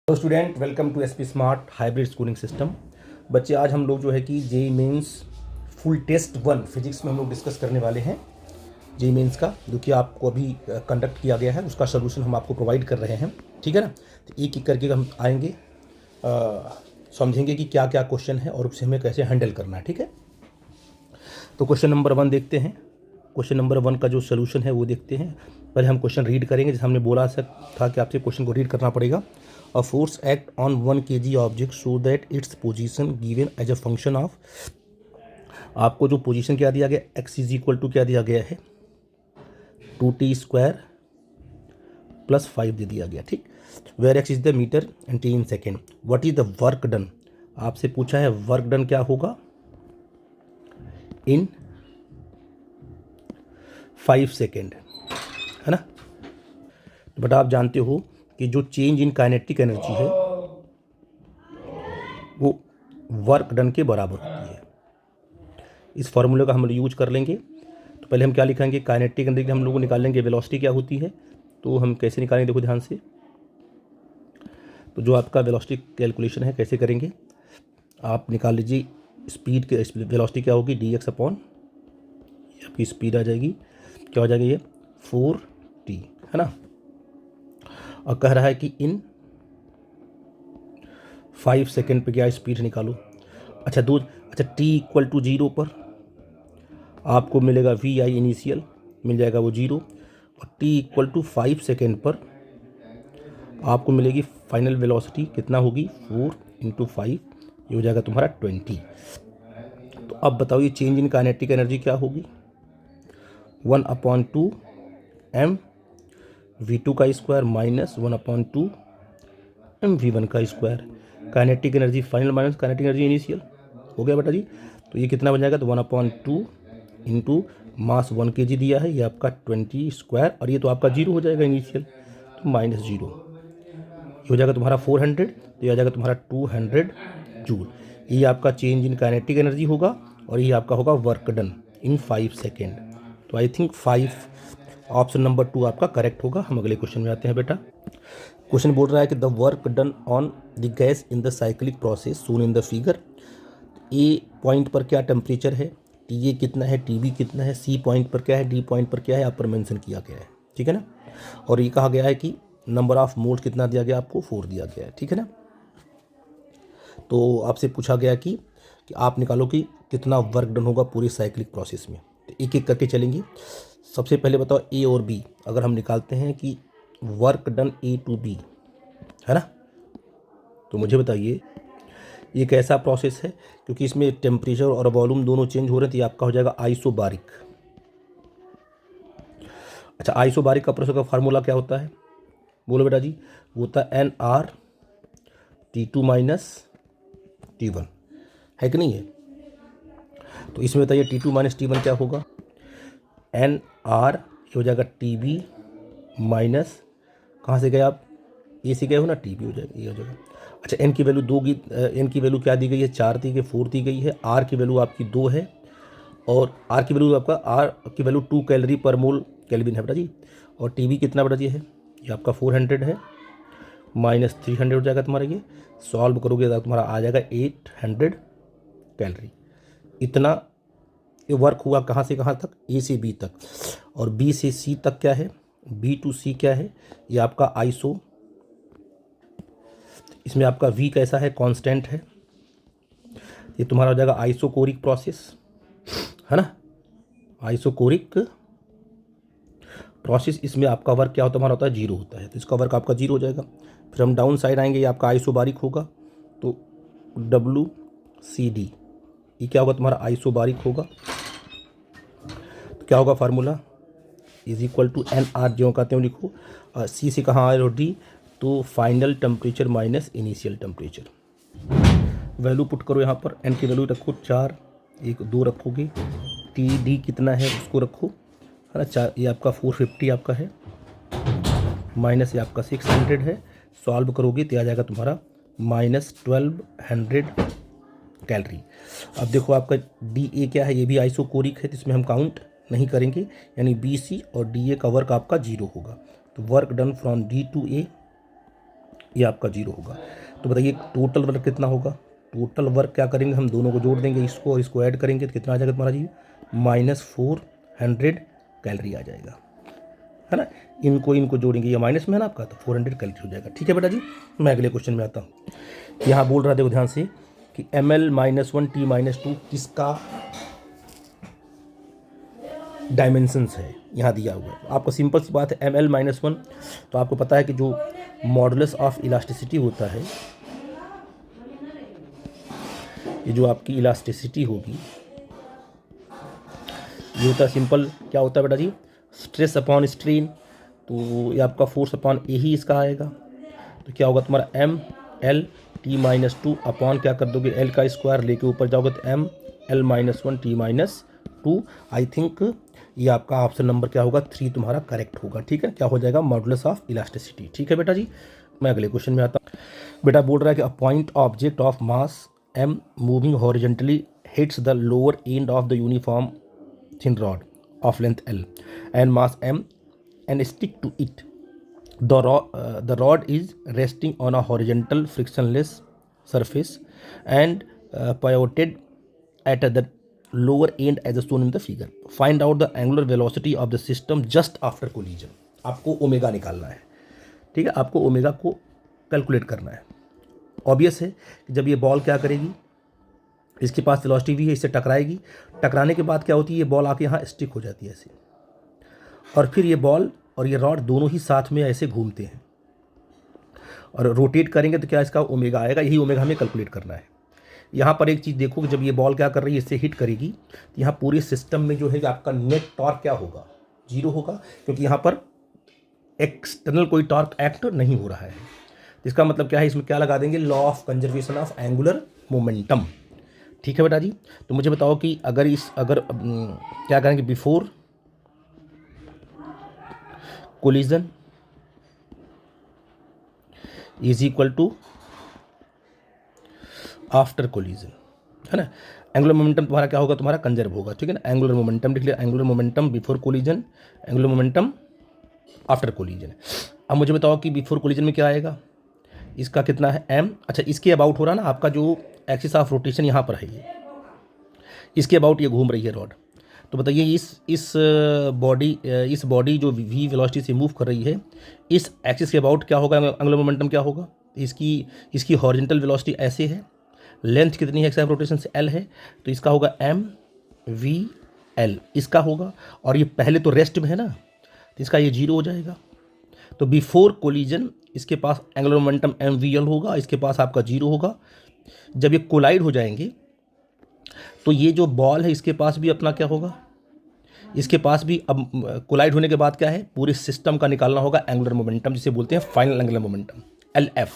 Hello student, welcome to SP smart hybrid schooling system. बच्चे, आज हम लोग जो है कि JEE mains full test 1 physics में हम लोग डिस्कस करने वाले हैं। जेई मेंस का जो कि आपको अभी कंडक्ट किया गया है, उसका सोल्यूशन हम आपको प्रोवाइड कर रहे हैं। ठीक है ना। तो एक एक करके हम आएंगे, समझेंगे कि क्या क्या क्वेश्चन है और उसे हमें कैसे हैंडल करना है। ठीक है। तो क्वेश्चन नंबर 1 देखते हैं। क्वेश्चन नंबर 1 का जो सोल्यूशन है वो देखते हैं। पहले हम क्वेश्चन रीड करेंगे। जैसे हमने बोला था कि आपसे क्वेश्चन को रीड करना पड़ेगा। A force act on 1 kg object so that its position given as a function of. आपको जो पोजीशन क्या दिया गया, x इज इक्वल टू क्या दिया गया है, 2t² प्लस 5 दे दिया गया। ठीक। Where x is the meter and t in second. What is the work done. आपसे पूछा है वर्क डन क्या होगा इन 5 सेकेंड, है ना। बट आप जानते हो कि जो चेंज इन काइनेटिक एनर्जी है वो वर्क डन के बराबर होती है। इस फॉर्मूले का हम यूज कर लेंगे। तो पहले हम क्या लिखेंगे, काइनेटिक एनर्जी हम लोग निकाल लेंगे, वेलोसिटी क्या होती है। तो हम कैसे निकालेंगे, देखो ध्यान से। तो जो आपका वेलोसिटी कैलकुलेशन है कैसे करेंगे, आप निकाल लीजिए। स्पीड के वेलोसिटी क्या होगी, dx अपॉन आपकी स्पीड आ जाएगी, क्या हो जाएगी ये 4t, है ना। और कह रहा है कि इन 5 सेकेंड पे क्या स्पीड निकालो। अच्छा t इक्वल टू 0 पर आपको मिलेगा vi इनिशियल, मिल जाएगा वो 0। और t इक्वल टू 5 सेकेंड पर आपको मिलेगी फाइनल वेलोसिटी, कितना होगी 4 इंटू 5, ये हो जाएगा तुम्हारा 20। तो अब बताओ ये चेंज इन काइनेटिक एनर्जी क्या होगी, 1/2 m v2 का स्क्वायर माइनस 1/2 m v1 का square. Kinetic energy final minus kinetic energy initial, हो गया बेटा जी। तो ये कितना बन जाएगा, तो 1/2 इंटू मास 1 kg दिया है, ये आपका 20², और ये तो आपका 0 हो जाएगा इनिशियल, तो -0। ये हो जाएगा तुम्हारा 400, तो ये आ जाएगा तुम्हारा 200 जूल। ये आपका चेंज इन काइनेटिक एनर्जी होगा और ये आपका होगा वर्क डन इन 5 सेकेंड। तो आई थिंक 5 ऑप्शन नंबर 2 आपका करेक्ट होगा। हम अगले क्वेश्चन में आते हैं बेटा। क्वेश्चन बोल रहा है कि the work done on the gas in the cyclic process soon in the figure. A point पर क्या टेम्परेचर है, टी ए कितना है, टी बी कितना है, सी पॉइंट पर क्या है, डी पॉइंट पर क्या है, यहाँ पर मेंशन किया गया है। ठीक है ना। और ये कहा गया है कि नंबर ऑफ मोल्स कितना दिया गया आपको, 4 दिया गया है। ठीक है ना। तो आपसे पूछा गया कि आप निकालो कि कितना वर्क डन होगा पूरी साइक्लिक प्रोसेस में। तो एक एक करके चलेंगे। सबसे पहले बताओ ए और बी, अगर हम निकालते हैं कि work done A to B, है ना, तो मुझे बताइए ये कैसा प्रोसेस है, क्योंकि इसमें टेम्परेचर और वॉल्यूम दोनों चेंज हो रहे हैं। तो ये आपका हो जाएगा आइसोबारिक। अच्छा, आइसोबारिक का प्रोसेस का फार्मूला क्या होता है, बोलो बेटा जी। वो होता है nR T2 माइनस T1, है कि नहीं है। तो इसमें बताइए T2 माइनस T1 क्या होगा, nR ये हो जाएगा TB माइनस, कहाँ से गए आप, ए से गए हो ना, TB हो जाएगा, ये हो जाएगा। अच्छा, एन की वैल्यू 2 की, एन की वैल्यू क्या दी गई है, 4 दी गई, 4 दी गई है। आर की वैल्यू आपकी 2 है, और आर की वैल्यू आपका, आर की वैल्यू 2 कैलोरी पर मोल केल्विन है बेटा जी। और टीबी कितना बेटा जी है, ये आपका 400 है, माइनस 300 हो जाएगा तुम्हारा। ये सॉल्व करोगे तो तुम्हारा आ जाएगा 800 कैलोरी। इतना ये वर्क हुआ कहाँ से कहाँ तक, ए से बी तक। और बी से सी तक क्या है, बी टू सी क्या है, ये आपका आइसो, इसमें आपका वी कैसा है, कांस्टेंट है। ये तुम्हारा हो जाएगा आइसोकोरिक प्रोसेस, है ना, आइसोकोरिक प्रोसेस। इसमें आपका वर्क क्या होता है, हमारा होता है 0 होता है, तो इसका वर्क आपका 0 हो जाएगा। फिर हम डाउन साइड आएंगे, ये आपका आइसोबारिक होगा, तो WCD ये क्या होगा तुम्हारा, आइसोबारिक होगा। तो क्या होगा formula, is equal to NR जो कहते हैं लिखो, सी से कहाँ आए, डी, तो final temperature minus initial temperature. Value put करो यहाँ पर, एन की वैल्यू रखो 4, 1 2 रखोगे, TD कितना है उसको रखो, है ना, 4, ये आपका 450 आपका है, माइनस ये आपका 600 है। सॉल्व करोगे तो आ जाएगा तुम्हारा -1200 कैलोरी। अब देखो आपका DA क्या है, ये भी आइसोकोरिक है, तो इसमें हम काउंट नहीं करेंगे, यानी BC और DA का वर्क आपका 0 होगा। तो work done from D to A ये आपका 0 होगा। तो बताइए टोटल वर्क कितना होगा। टोटल वर्क क्या करेंगे, हम दोनों को जोड़ देंगे, इसको और इसको ऐड करेंगे तो कितना आ जाएगा तुम्हारा जी, -400 कैलोरी आ जाएगा, है ना। इनको इनको जोड़ेंगे, ये माइनस में है ना आपका, तो 400 कैलोरी हो जाएगा। ठीक है बेटा जी, मैं अगले क्वेश्चन में आता हूँ। यहाँ बोल रहा देखो ध्यान से कि ml-1 t-2 किसका डायमेंशंस है, यहाँ दिया हुआ है। आपको सिंपल सी बात है, ml-1 तो आपको पता है कि जो मॉडुलस ऑफ इलास्टिसिटी होता है, ये जो आपकी इलास्टिसिटी होगी, ये होता है सिंपल, क्या होता है बेटा जी, स्ट्रेस अपॉन स्ट्रेन। तो ये आपका फोर्स अपॉन ए ही इसका आएगा। तो क्या होगा तुम्हारा ml-t-2 अपॉन क्या कर दोगे, l का स्क्वायर लेके ऊपर जाओगे तो ml-1 t-2। आई थिंक ये आपका ऑप्शन नंबर क्या होगा, 3 तुम्हारा करेक्ट होगा। ठीक है, क्या हो जाएगा, मॉडुलस ऑफ इलास्टिसिटी। ठीक है बेटा जी, मैं अगले क्वेश्चन में आता हूँ। बेटा बोल रहा है कि a point object of mass m moving horizontally hits the lower end of the uniform thin rod of length L and mass m and stick to it. The rod is resting on a horizontal frictionless surface and pivoted at the lower end as shown in the figure. Find out the angular velocity of the system just after collision. आपको omega निकालना है। ठीक है, आपको omega को calculate करना है। Obvious है कि जब ये बॉल क्या करेगी, इसके पास वेलोसिटी भी है, इससे टकराएगी, टकराने के बाद क्या होती है, ये बॉल आके यहाँ स्टिक हो जाती है ऐसे, और फिर ये बॉल और ये रॉड दोनों ही साथ में ऐसे घूमते हैं और रोटेट करेंगे तो क्या इसका ओमेगा आएगा। यही ओमेगा हमें कैलकुलेट करना है। यहाँ पर एक चीज़ देखो कि जब ये बॉल क्या कर रही है, इससे हिट करेगी, तो यहाँ पूरे सिस्टम में जो है आपका नेट टॉर्क क्या होगा, 0 होगा, क्योंकि यहाँ पर एक्सटर्नल कोई टॉर्क एक्ट नहीं हो रहा है। इसका मतलब क्या है, इसमें क्या लगा देंगे, law of conservation of angular momentum. ठीक है बेटा जी, तो मुझे बताओ कि अगर क्या करेंगे, before collision is equal to after collision, है ना। एंगुलर मोमेंटम तुम्हारा क्या होगा, तुम्हारा कंजर्व होगा। ठीक है ना, एंगुलर मोमेंटम लिख लिया, angular momentum before collision, angular momentum after collision. अब मुझे बताओ कि बिफोर कोलिजन में क्या आएगा, इसका कितना है m। अच्छा, इसके अबाउट हो रहा ना आपका जो एक्सिस ऑफ रोटेशन यहाँ पर है, ये इसके अबाउट ये घूम रही है रॉड। तो बताइए इस बॉडी जो v वेलोसिटी से मूव कर रही है, इस एक्सिस के अबाउट क्या होगा, एंगुलर मोमेंटम क्या होगा। इसकी हॉरिजॉन्टल वेलोसिटी ऐसे है, लेंथ कितनी है एक्सिस ऑफ रोटेशन से, l है, तो इसका होगा mvl इसका होगा, और ये पहले तो रेस्ट में है ना, तो इसका ये 0 हो जाएगा। तो बिफोर कोलिजन इसके पास एंगुलर मोमेंटम mvl होगा, इसके पास आपका 0 होगा। जब ये कोलाइड हो जाएंगे तो ये जो बॉल है इसके पास भी अपना क्या होगा, इसके पास भी अब कोलाइड होने के बाद क्या है, पूरे सिस्टम का निकालना होगा एंगुलर मोमेंटम, जिसे बोलते हैं फाइनल एंगुलर मोमेंटम LF।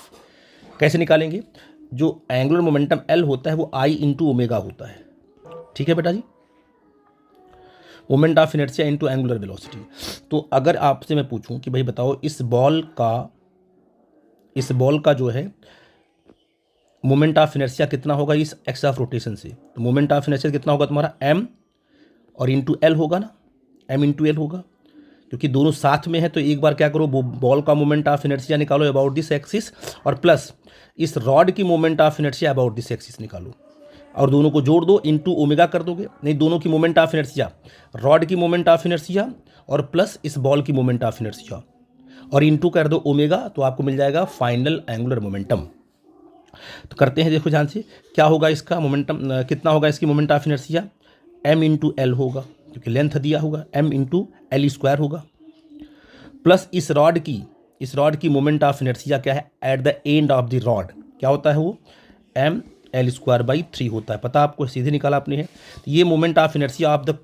कैसे निकालेंगे, जो एंगुलर मोमेंटम L होता है वो I इंटू ओमेगा होता है। ठीक है बेटा जी, moment of inertia into angular velocity. तो अगर आपसे मैं पूछूं कि भाई बताओ इस बॉल का जो है मोमेंट ऑफ इनर्शिया कितना होगा इस एक्स ऑफ रोटेशन से, तो मोमेंट ऑफ इनर्शिया कितना होगा तुम्हारा m और इंटू एल होगा ना, m इंटू एल होगा, क्योंकि दोनों साथ में है। तो एक बार क्या करो, बॉल का मोमेंट ऑफ इनर्शिया निकालो अबाउट दिस एक्सिस, और प्लस इस रॉड की moment of inertia about this axis निकालो, और दोनों को जोड़ दो, इंटू ओमेगा कर दोगे। नहीं, दोनों की मोमेंट ऑफ इनर्शिया, रॉड की मोमेंट ऑफ इनर्शिया और प्लस इस बॉल की मोमेंट ऑफ इनर्शिया, और इंटू कर दो ओमेगा, तो आपको मिल जाएगा फाइनल एंगुलर मोमेंटम। तो करते हैं, देखो ध्यान से, क्या होगा इसका मोमेंटम, कितना होगा इसकी moment of inertia, m into L होगा, क्योंकि लेंथ दिया होगा, m इंटू एल स्क्वायर होगा, प्लस इस रॉड की मोमेंट ऑफ इनर्शिया क्या है, at the end of the rod क्या होता है वो, m एल स्क्वायर बाई 3 होता है, पता आपको, सीधे निकाला आपने है। तो ये moment of inertia of the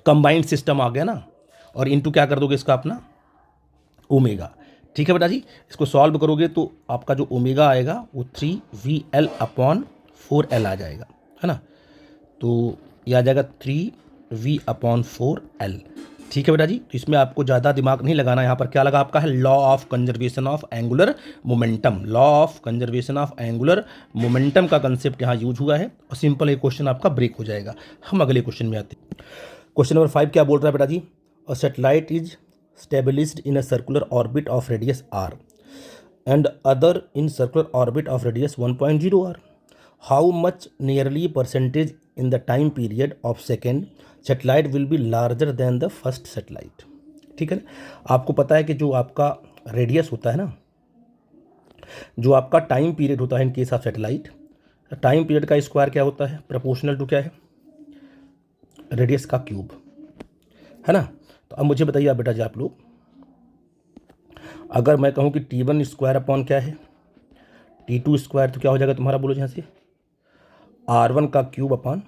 combined system आ गया ना, और इंटू क्या कर दोगे इसका अपना ओमेगा। ठीक है बेटा जी, इसको सॉल्व करोगे तो आपका जो ओमेगा आएगा वो 3VL/4L आ जाएगा, है ना। तो ये आ जाएगा 3V/4L। ठीक है बेटा जी, तो इसमें आपको ज़्यादा दिमाग नहीं लगाना। यहाँ पर क्या लगा आपका है, law of conservation of angular momentum. Law of conservation of angular momentum का कंसेप्ट यहाँ यूज हुआ है, और सिंपल एक क्वेश्चन आपका ब्रेक हो जाएगा। हम अगले क्वेश्चन में आते हैं। क्वेश्चन नंबर 5 क्या बोल रहा है बेटा जी, a satellite is established in a circular orbit of radius r and other in circular orbit of radius 1.0 r. How much nearly percentage in the time period of second satellite will be larger than the first satellite? ठीक है ना, आपको पता है कि जो आपका radius होता है ना, जो आपका टाइम पीरियड होता है in case of satellite, time period का स्क्वायर क्या होता है, प्रोपोर्शनल टू क्या है, रेडियस का क्यूब, है ना। तो अब मुझे बताइए आप बेटा जी, आप लोग, अगर मैं कहूँ कि T1 स्क्वायर अपॉन क्या है, T2 स्क्वायर, तो क्या हो जाएगा तुम्हारा, बोलो यहाँ से, R1 का क्यूब अपॉन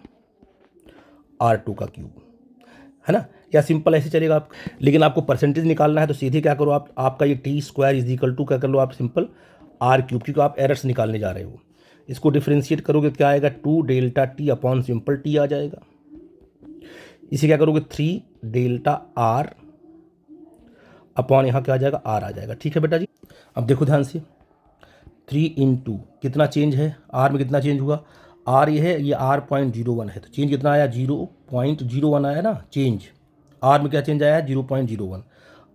R2 का क्यूब, है ना। या सिंपल ऐसे चलेगा आप, लेकिन आपको परसेंटेज निकालना है तो सीधे क्या करो आप, आपका ये T square is equal to क्या कर लो आप, सिंपल आर क्यूब, क्योंकि आप एरर्स निकालने जा रहे हो। इसको डिफ्रेंशिएट करोगे क्या आएगा, 2 delta T upon simple T आ जाएगा। इसे क्या करोगे, 3 डेल्टा आर अपॉन यहाँ क्या आ जाएगा, आर आ जाएगा। ठीक है बेटा जी, अब देखो ध्यान से, 3 इंटू कितना चेंज है, आर में कितना चेंज हुआ, आर ये है, ये R.01 है, तो चेंज कितना आया, 0.01 आया ना चेंज, आर में क्या चेंज आया है, 0.01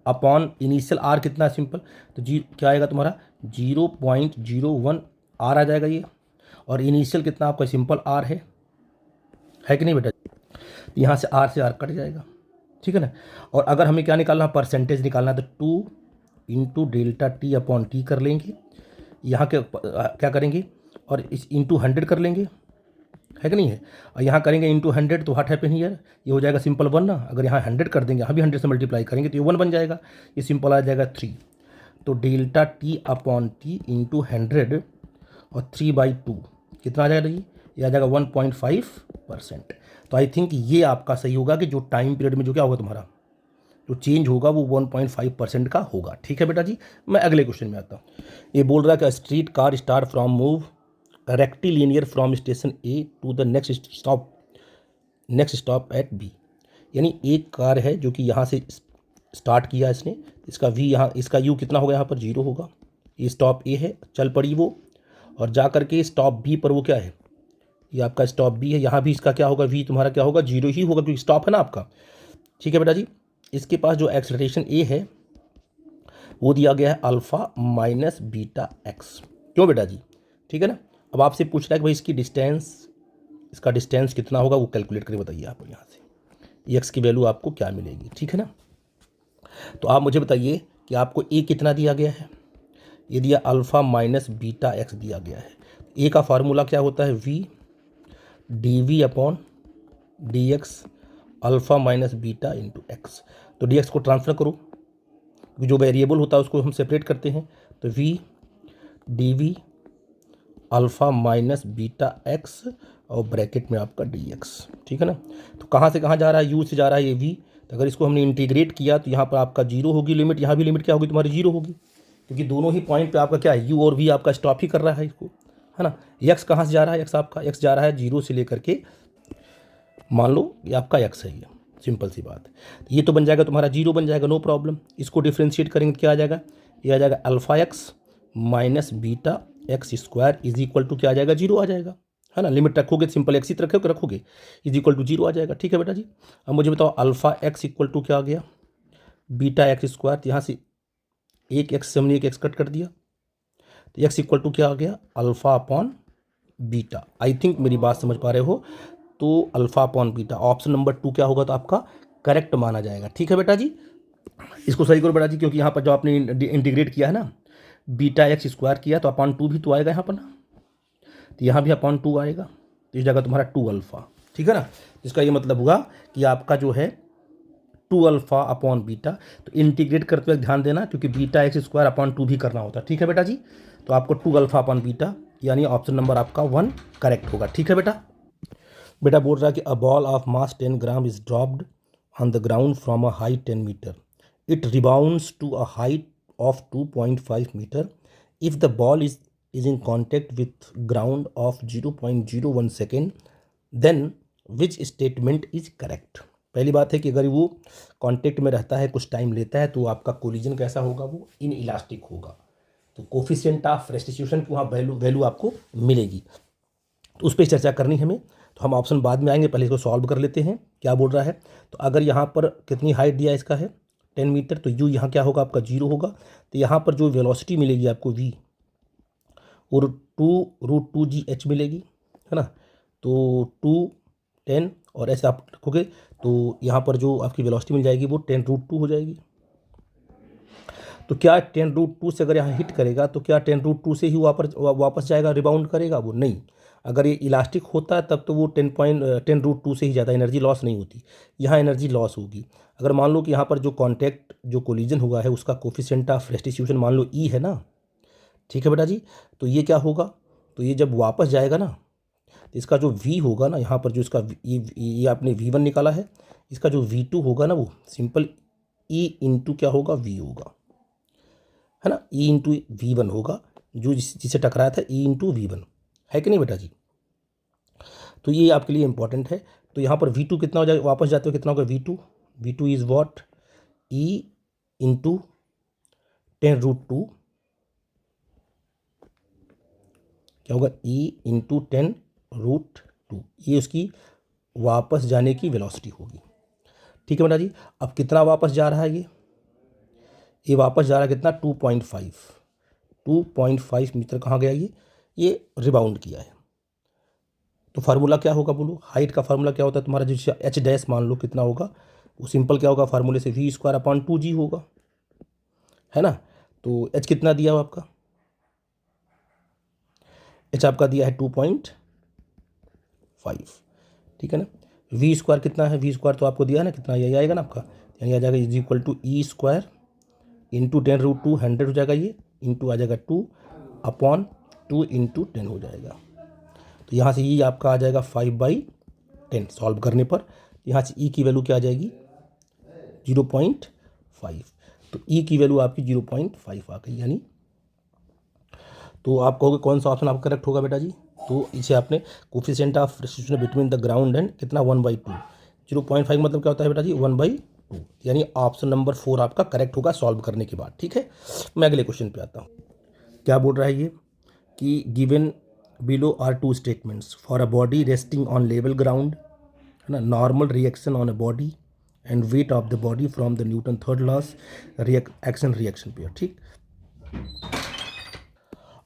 अपॉन इनिशियल आर कितना है सिंपल, तो जी क्या आएगा तुम्हारा 0.01 आर आ जाएगा ये, और इनिशियल कितना आपका सिंपल आर है कि नहीं बेटा, यहाँ से आर कट जाएगा, ठीक है ना। और अगर हमें क्या निकालना, परसेंटेज निकालना है, तो 2 into delta T upon T कर लेंगे, यहाँ के क्या करेंगे, और इस इंटू 100 कर लेंगे, है कि नहीं है, और यहाँ करेंगे इंटू 100, तो व्हाट हैपन हियर, ये हो जाएगा सिंपल 1 ना, अगर यहाँ 100 कर देंगे, यहाँ भी 100 से मल्टीप्लाई करेंगे तो ये 1 बन जाएगा, ये सिंपल आ जाएगा 3, तो delta T upon T into 100 और 3/2 कितना आ जाएगा ये आ जाएगा 1.5%। तो आई थिंक ये आपका सही होगा कि जो टाइम पीरियड में जो क्या होगा तुम्हारा, जो चेंज होगा वो 1.5% का होगा। ठीक है बेटा जी, मैं अगले क्वेश्चन में आता हूँ। ये बोल रहा है कि street car start from move rectilinear from station A to the next stop at B, यानी एक कार है जो कि यहाँ से स्टार्ट किया इसने, इसका वी यहाँ, इसका यू कितना होगा, यहाँ पर 0 होगा, ये स्टॉप ए है, चल पड़ी वो, और जा करके स्टॉप बी पर वो क्या है, ये आपका स्टॉप बी है, यहाँ भी इसका क्या होगा, वी तुम्हारा क्या होगा, 0 ही होगा क्योंकि स्टॉप है ना आपका। ठीक है बेटा जी, इसके पास जो एक्सेलरेशन ए है वो दिया गया है अल्फ़ा माइनस बीटा एक्स, क्यों बेटा जी, ठीक है ना। अब आपसे पूछ रहा है कि भाई इसकी डिस्टेंस, इसका डिस्टेंस कितना होगा, वो कैलकुलेट करके बताइए आप यहाँ से, एक्स की वैल्यू आपको क्या मिलेगी, ठीक है ना। तो आप मुझे बताइए कि आपको ए कितना दिया गया है, ये दिया अल्फ़ा माइनस बीटा एक्स दिया गया है। ए का फार्मूला क्या होता है, v d v upon d x alpha minus beta into x, तो डी एक्स को ट्रांसफर करो, जो वेरिएबल होता है उसको हम सेपरेट करते हैं, तो v d v alpha minus beta x और ब्रैकेट में आपका डी एक्स, ठीक है ना। तो कहाँ से कहाँ जा रहा है, यू से जा रहा है ये वी, तो अगर इसको हमने इंटीग्रेट किया तो यहाँ पर आपका 0 होगी लिमिट, यहाँ भी लिमिट क्या होगी तुम्हारी 0 होगी, क्योंकि दोनों ही पॉइंट पे आपका क्या है, यू और वी आपका स्टॉप ही कर रहा है इसको, है ना। एक्स कहाँ से जा रहा है, एक्स आपका एक्स जा रहा है 0 से लेकर के, मान लो ये आपका एक्स है, ये सिंपल सी बात है, ये तो बन जाएगा तुम्हारा 0 बन जाएगा, नो प्रॉब्लम। इसको डिफ्रेंशिएट करेंगे क्या आ जाएगा, ये आ जाएगा alpha x minus beta x square is equal to क्या आ जाएगा, 0 आ जाएगा, है ना। लिमिट रखोगे सिंपल एक्स ही रखोगे, इज इक्वल टू 0 आ जाएगा। ठीक है बेटा जी, अब मुझे बताओ अल्फ़ा एक्स इक्वल टू क्या आ गया, बीटा एक्स स्क्वायर, यहाँ से एक एक्स से हमने एक एक्स कट कर दिया, तो एक्स इक्वल टू क्या आ गया, alpha upon beta. I think मेरी बात समझ पा रहे हो, तो alpha upon beta option number 2 क्या होगा, तो आपका करेक्ट माना जाएगा। ठीक है बेटा जी, इसको सही करो बेटा जी, क्योंकि यहाँ पर जो आपने इंटीग्रेट किया है ना, बीटा एक्स स्क्वायर किया तो अपॉन 2 भी तो आएगा यहाँ पर ना, तो यहाँ भी अपॉन 2 आएगा, तो इस जगह तुम्हारा 2 अल्फ़ा, ठीक है ना। इसका ये मतलब हुआ कि आपका जो है 2 अल्फ़ा अपॉन बीटा, तो इंटीग्रेट करते वक्त ध्यान देना क्योंकि बीटा एक्स स्क्वायर अपॉन 2 भी करना होता है। ठीक है बेटा जी, तो आपको 2 अल्फ़ा अपॉन बीटा, यानी ऑप्शन नंबर आपका 1 करेक्ट होगा। ठीक है बेटा बोल रहा है कि a ball of mass 10 gram is dropped on the ground from a height 10 meter, it rebounds to a height of 2.5 meter if the ball is in contact with ground of 0.01 second, then which statement is correct. पहली बात है कि अगर वो contact में रहता है, कुछ टाइम लेता है, तो आपका कोलिजन कैसा होगा, वो इन इलास्टिक होगा, तो कोफिशिएंट ऑफ रेस्टिट्यूशन की वहाँ वैल्यू आपको मिलेगी, तो उस पर चर्चा करनी हमें, तो हम ऑप्शन बाद में आएंगे, पहले इसको सॉल्व कर लेते हैं। क्या बोल रहा है, तो अगर यहाँ पर कितनी हाइट दिया इसका है 10 मीटर, तो यू यहाँ क्या होगा आपका 0 होगा। तो यहाँ पर जो वेलोसिटी मिलेगी आपको v और 2√2gh मिलेगी, है ना। तो 2 10 और ऐसे आप रखोगे तो यहाँ पर जो आपकी वेलोसिटी मिल जाएगी वो 10√2 हो जाएगी। तो क्या 10√2 से अगर यहाँ हिट करेगा तो क्या 10√2 से ही वापस जाएगा, रिबाउंड करेगा? वो नहीं। अगर ये इलास्टिक होता है तब तो वो 10√2 से ही ज़्यादा एनर्जी लॉस नहीं होती, यहाँ एनर्जी लॉस होगी। अगर मान लो कि यहाँ पर जो कॉन्टैक्ट जो कोलिजन हुआ है उसका कोफिशिएंट ऑफ रेस्टिट्यूशन मान लो ई है ना, ठीक है बेटा जी। तो ये क्या होगा, तो ये जब वापस जाएगा ना तो इसका जो v होगा ना, यहाँ पर जो इसका ये आपने v1 निकाला है, इसका जो v2 होगा ना वो सिंपल e इंटू क्या होगा v होगा, है ना। e इंटू वी1 होगा, जो जिसे टकराया था e इंटू वी1, है कि नहीं बेटा जी। तो ये आपके लिए इंपॉर्टेंट है। तो यहाँ पर v2 कितना हो जाएगा, वापस जाते हुए कितना होगा v2 is what e into 10√2, क्या होगा e इंटू 10√2, ये उसकी वापस जाने की वेलोसिटी होगी। ठीक है बेटा जी। अब कितना वापस जा रहा है ये वापस जा रहा है कितना 2.5 मीटर कहाँ गया ये रिबाउंड किया है। तो फार्मूला क्या होगा बोलो, हाइट का फार्मूला क्या होता है तुम्हारा, जो एच डैश मान लो कितना होगा, वो सिंपल क्या होगा, फार्मूले से v² होगा, है ना। तो एच कितना दिया हो आपका, एच आपका दिया है 2.5, ठीक है ना। v² कितना है, v² तो आपको दिया है ना, कितना यही आएगा ना आपका, यानी आ जाएगा is equal to e² into 10√2, 100 हो जाएगा ये, इंटू आ जाएगा 2/2 इंटू 10 हो जाएगा। तो यहाँ से ये आपका आ जाएगा 5/10 सॉल्व करने पर। यहाँ से ई की वैल्यू क्या आ जाएगी 0.5, तो ई की वैल्यू आपकी 0.5 आ गई यानी। तो आप कहोगे कौन सा ऑप्शन आपका करेक्ट होगा बेटा जी, तो इसे आपने coefficient of restitution between the ground and कितना 1/2, 0.5 मतलब क्या होता है बेटा जी 1/2, यानी ऑप्शन नंबर 4 आपका करेक्ट होगा सॉल्व करने के बाद। ठीक है, मैं अगले क्वेश्चन पे आता हूँ। क्या बोल रहा है ये कि given below are 2 statements for a body resting on level ground, है ना, normal reaction on a body and weight of the body from the Newton third laws action reaction pair. ठीक,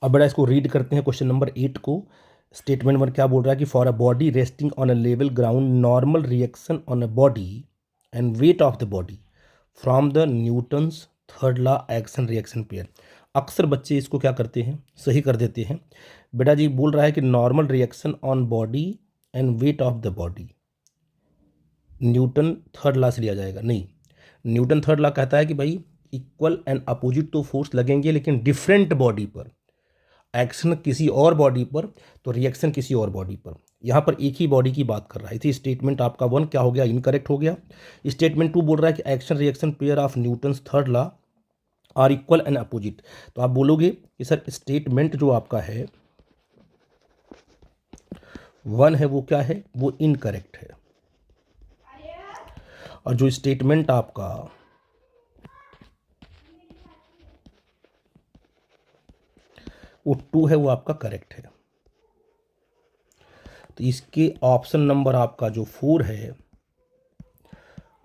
अब बेटा इसको रीड करते हैं क्वेश्चन नंबर 8 को। Statement 1 क्या बोल रहा है कि for a body resting on a level ground normal reaction on a body and weight of the body from the Newton's third law action reaction pair. अक्सर बच्चे इसको क्या करते हैं, सही कर देते हैं। बेटा जी बोल रहा है कि normal reaction on body and weight of the body Newton third law से लिया जाएगा, नहीं। न्यूटन थर्ड लॉ कहता है कि भाई इक्वल एंड अपोजिट तो फोर्स लगेंगे लेकिन डिफरेंट बॉडी पर, एक्शन किसी और बॉडी पर तो रिएक्शन किसी और बॉडी पर। यहाँ पर एक ही बॉडी की बात कर रहा है, इसी स्टेटमेंट आपका 1 क्या हो गया, इनकरेक्ट हो गया। स्टेटमेंट 2 बोल रहा है कि action reaction pair of Newton's third law are equal and opposite. तो आप बोलोगे कि सर स्टेटमेंट जो आपका है 1 है वो क्या है, वो इनकरेक्ट है, और जो स्टेटमेंट आपका वो 2 है वो आपका करेक्ट है। तो इसके ऑप्शन नंबर आपका जो 4 है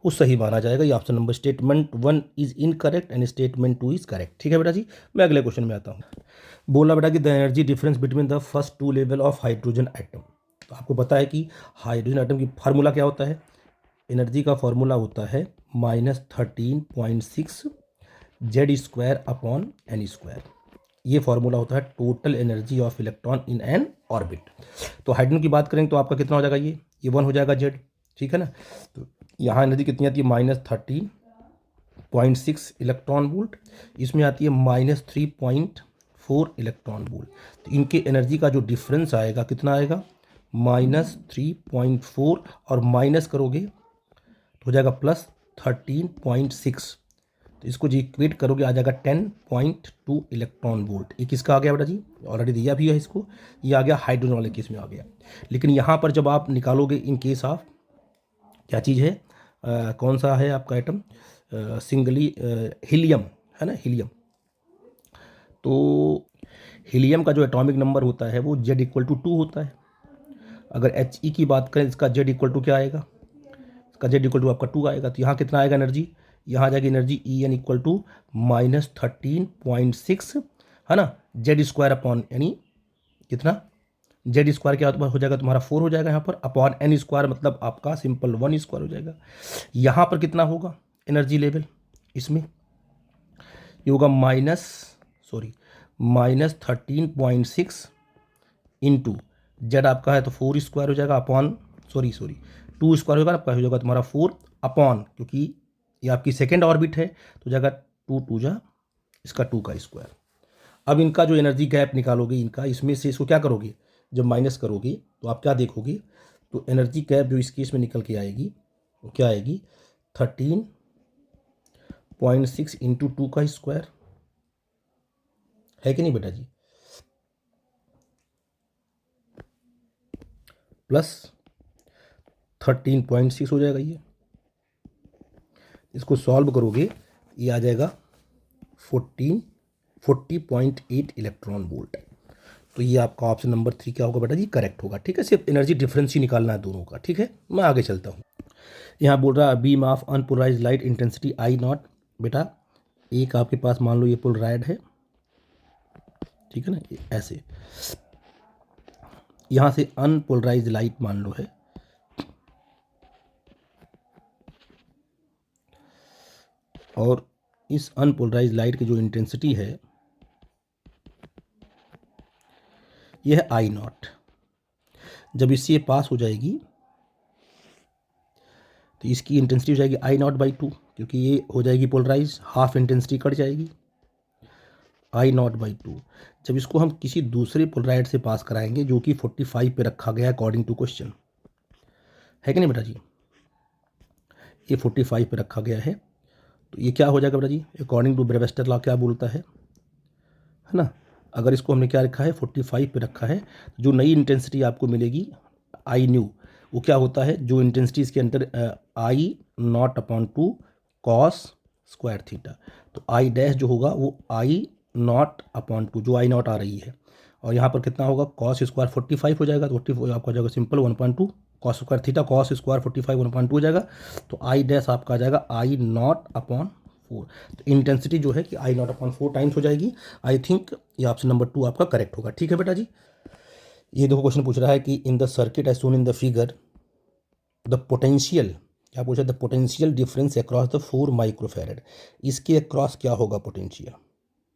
वो सही माना जाएगा। ये option number statement 1 is incorrect and statement 2 is correct. ठीक है बेटा जी, मैं अगले क्वेश्चन में आता हूँ। बोला बेटा कि the energy difference between the first 2 level of hydrogen atom. तो आपको पता है कि हाइड्रोजन एटम की फार्मूला क्या होता है, एनर्जी का फार्मूला होता है -13.6 Z²/n²। ये फार्मूला होता है total energy of electron in an orbit. तो हाइड्रोजन की बात करेंगे तो आपका कितना हो जाएगा, ये 1 हो जाएगा Z, ठीक है ना। तो यहाँ एनर्जी कितनी आती है -13.6 इलेक्ट्रॉन वोल्ट, इसमें आती है -3.4 इलेक्ट्रॉन वोल्ट। तो इनके एनर्जी का जो डिफरेंस आएगा कितना आएगा -3.4 और माइनस करोगे तो हो जाएगा +13.6। तो इसको जो इक्वेट करोगे आ जाएगा 10.2 इलेक्ट्रॉन वोल्ट। ये किसका आ गया बेटा जी, ऑलरेडी दिया भी है इसको, ये आ गया हाइड्रोजन वाले केस में आ गया। लेकिन यहाँ पर जब आप निकालोगे इन केस ऑफ क्या चीज़ है, कौन सा है आपका आइटम, सिंगली हीलियम, है ना, हीलियम। तो हीलियम का जो एटॉमिक नंबर होता है वो Z=2 होता है। अगर He की बात करें इसका Z= क्या आएगा, इसका Z= आपका 2 आएगा। तो यहाँ कितना आएगा एनर्जी, यहाँ आ जाएगी energy E n equal to -13.6, है ना, जेड स्क्वायर अपॉन, यानी कितना, जेड स्क्वायर क्या हो जाएगा तुम्हारा 4 हो जाएगा यहाँ पर, अपॉन एन स्क्वायर मतलब आपका सिंपल 1 स्क्वायर हो जाएगा। यहाँ पर कितना होगा एनर्जी लेवल, इसमें ये होगा -13.6 इंटू जेड आपका है तो 4 स्क्वायर हो जाएगा अपॉन, सॉरी 2 स्क्वायर होगा आपका, हो जाएगा तुम्हारा 4 अपॉन, क्योंकि ये आपकी सेकेंड ऑर्बिट है तो जाएगा 2 2 जा इसका 2 का स्क्वायर। अब इनका जो एनर्जी गैप निकालोगे इनका, इसमें से इसको क्या करोगे, जब माइनस करोगे तो आप क्या देखोगे, तो एनर्जी गैप जो इस केस में निकल के आएगी वो क्या आएगी, 13.6 इंटू 2 का स्क्वायर, है कि नहीं बेटा जी, प्लस 13.6 हो जाएगा ये। इसको सॉल्व करोगे ये आ जाएगा 40.8 इलेक्ट्रॉन वोल्ट। तो ये आपका ऑप्शन नंबर 3 क्या होगा बेटा जी, करेक्ट होगा। ठीक है, सिर्फ एनर्जी डिफरेंस ही निकालना है दोनों का। ठीक है, मैं आगे चलता हूँ। यहाँ बोल रहा है beam of unpolarised light intensity I nought. बेटा एक आपके पास मान लो ये पोलराइड है, ठीक है ना, ऐसे यहाँ से अनपोलराइज लाइट मान लो है, और इस अनपोलराइज लाइट की जो इंटेंसिटी है यह है आई नॉट। जब इससे पास हो जाएगी तो इसकी इंटेंसिटी हो जाएगी आई नॉट बाई 2, क्योंकि ये हो जाएगी पोलराइज, हाफ इंटेंसिटी कट जाएगी, आई नॉट बाई 2। जब इसको हम किसी दूसरे पोलराइड से पास कराएंगे जो कि 45 पे रखा गया है अकॉर्डिंग टू क्वेश्चन, है कि नहीं बेटा जी, ये 45 पे रखा गया है, तो ये क्या हो जाएगा बेटा जी, अकॉर्डिंग टू ब्रेवेस्टर लॉ क्या बोलता है ना, अगर इसको हमने क्या रखा है 45 पे रखा है, जो नई इंटेंसिटी आपको मिलेगी आई न्यू, वो क्या होता है, जो इंटेंसिटी इसके अंदर I naught upon 2 cos square theta, तो आई डैश जो होगा वो आई नॉट अपॉन 2, जो आई नॉट आ रही है, और यहाँ पर कितना होगा कॉस स्क्वायर 45 हो जाएगा, तो 45 आपका हो जाएगा simple 1.2 cos square theta, cos square 45 1.2 हो जाएगा, तो आई डैश आपका आ जाएगा आई नॉट अपॉन 4। तो इंटेंसिटी जो है कि आई नॉट अपॉन 4 टाइम्स हो जाएगी। आई थिंक ये ऑप्शन नंबर 2 आपका करेक्ट होगा। ठीक है बेटा जी, ये देखो क्वेश्चन पूछ रहा है कि in the circuit as shown in the figure the potential, क्या पूछा, the potential difference across the 4 microfarad, इसके अक्रॉस क्या होगा पोटेंशियल।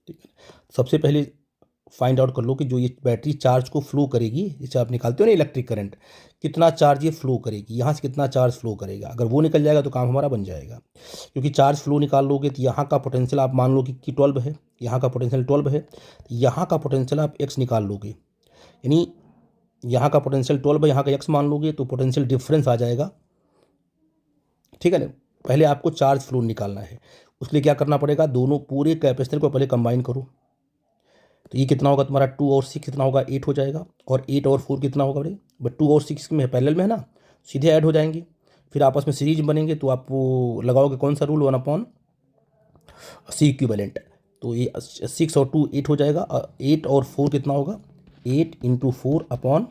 ठीक है, सबसे पहले फाइंड आउट कर लो कि जो ये बैटरी चार्ज को फ्लो करेगी, जैसे आप निकालते हो ना इलेक्ट्रिक करंट, कितना चार्ज ये फ्लो करेगी, यहाँ से कितना चार्ज फ्लो करेगा, अगर वो निकल जाएगा तो काम हमारा बन जाएगा। क्योंकि चार्ज फ्लो निकाल लोगे तो यहाँ का पोटेंशियल आप मान लो कि 12 है, यहाँ का पोटेंशियल 12 है, यहाँ का पोटेंशियल आप x निकाल लोगे, यानी यहाँ का पोटेंशियल 12 है, यहाँ का x मान लोगे तो पोटेंशियल डिफरेंस आ जाएगा। ठीक है ना, पहले आपको चार्ज फ्लो निकालना है, उसके लिए क्या करना पड़ेगा, दोनों पूरे कैपेसिटर को पहले कंबाइन करो, तो ये कितना होगा तुम्हारा 2 और 6 कितना होगा 8 हो जाएगा, और 8 और 4 कितना होगा बड़े, बट 2 और 6 में पैरेलल में है ना, सीधे ऐड हो जाएंगे, फिर आपस में सीरीज बनेंगे, तो आप वो लगाओगे कौन सा रूल, 1/C इक्विवेलेंट, तो ये 6 और 2 8 हो जाएगा, 8 और 4 कितना होगा 8 इंटू 4 अपॉन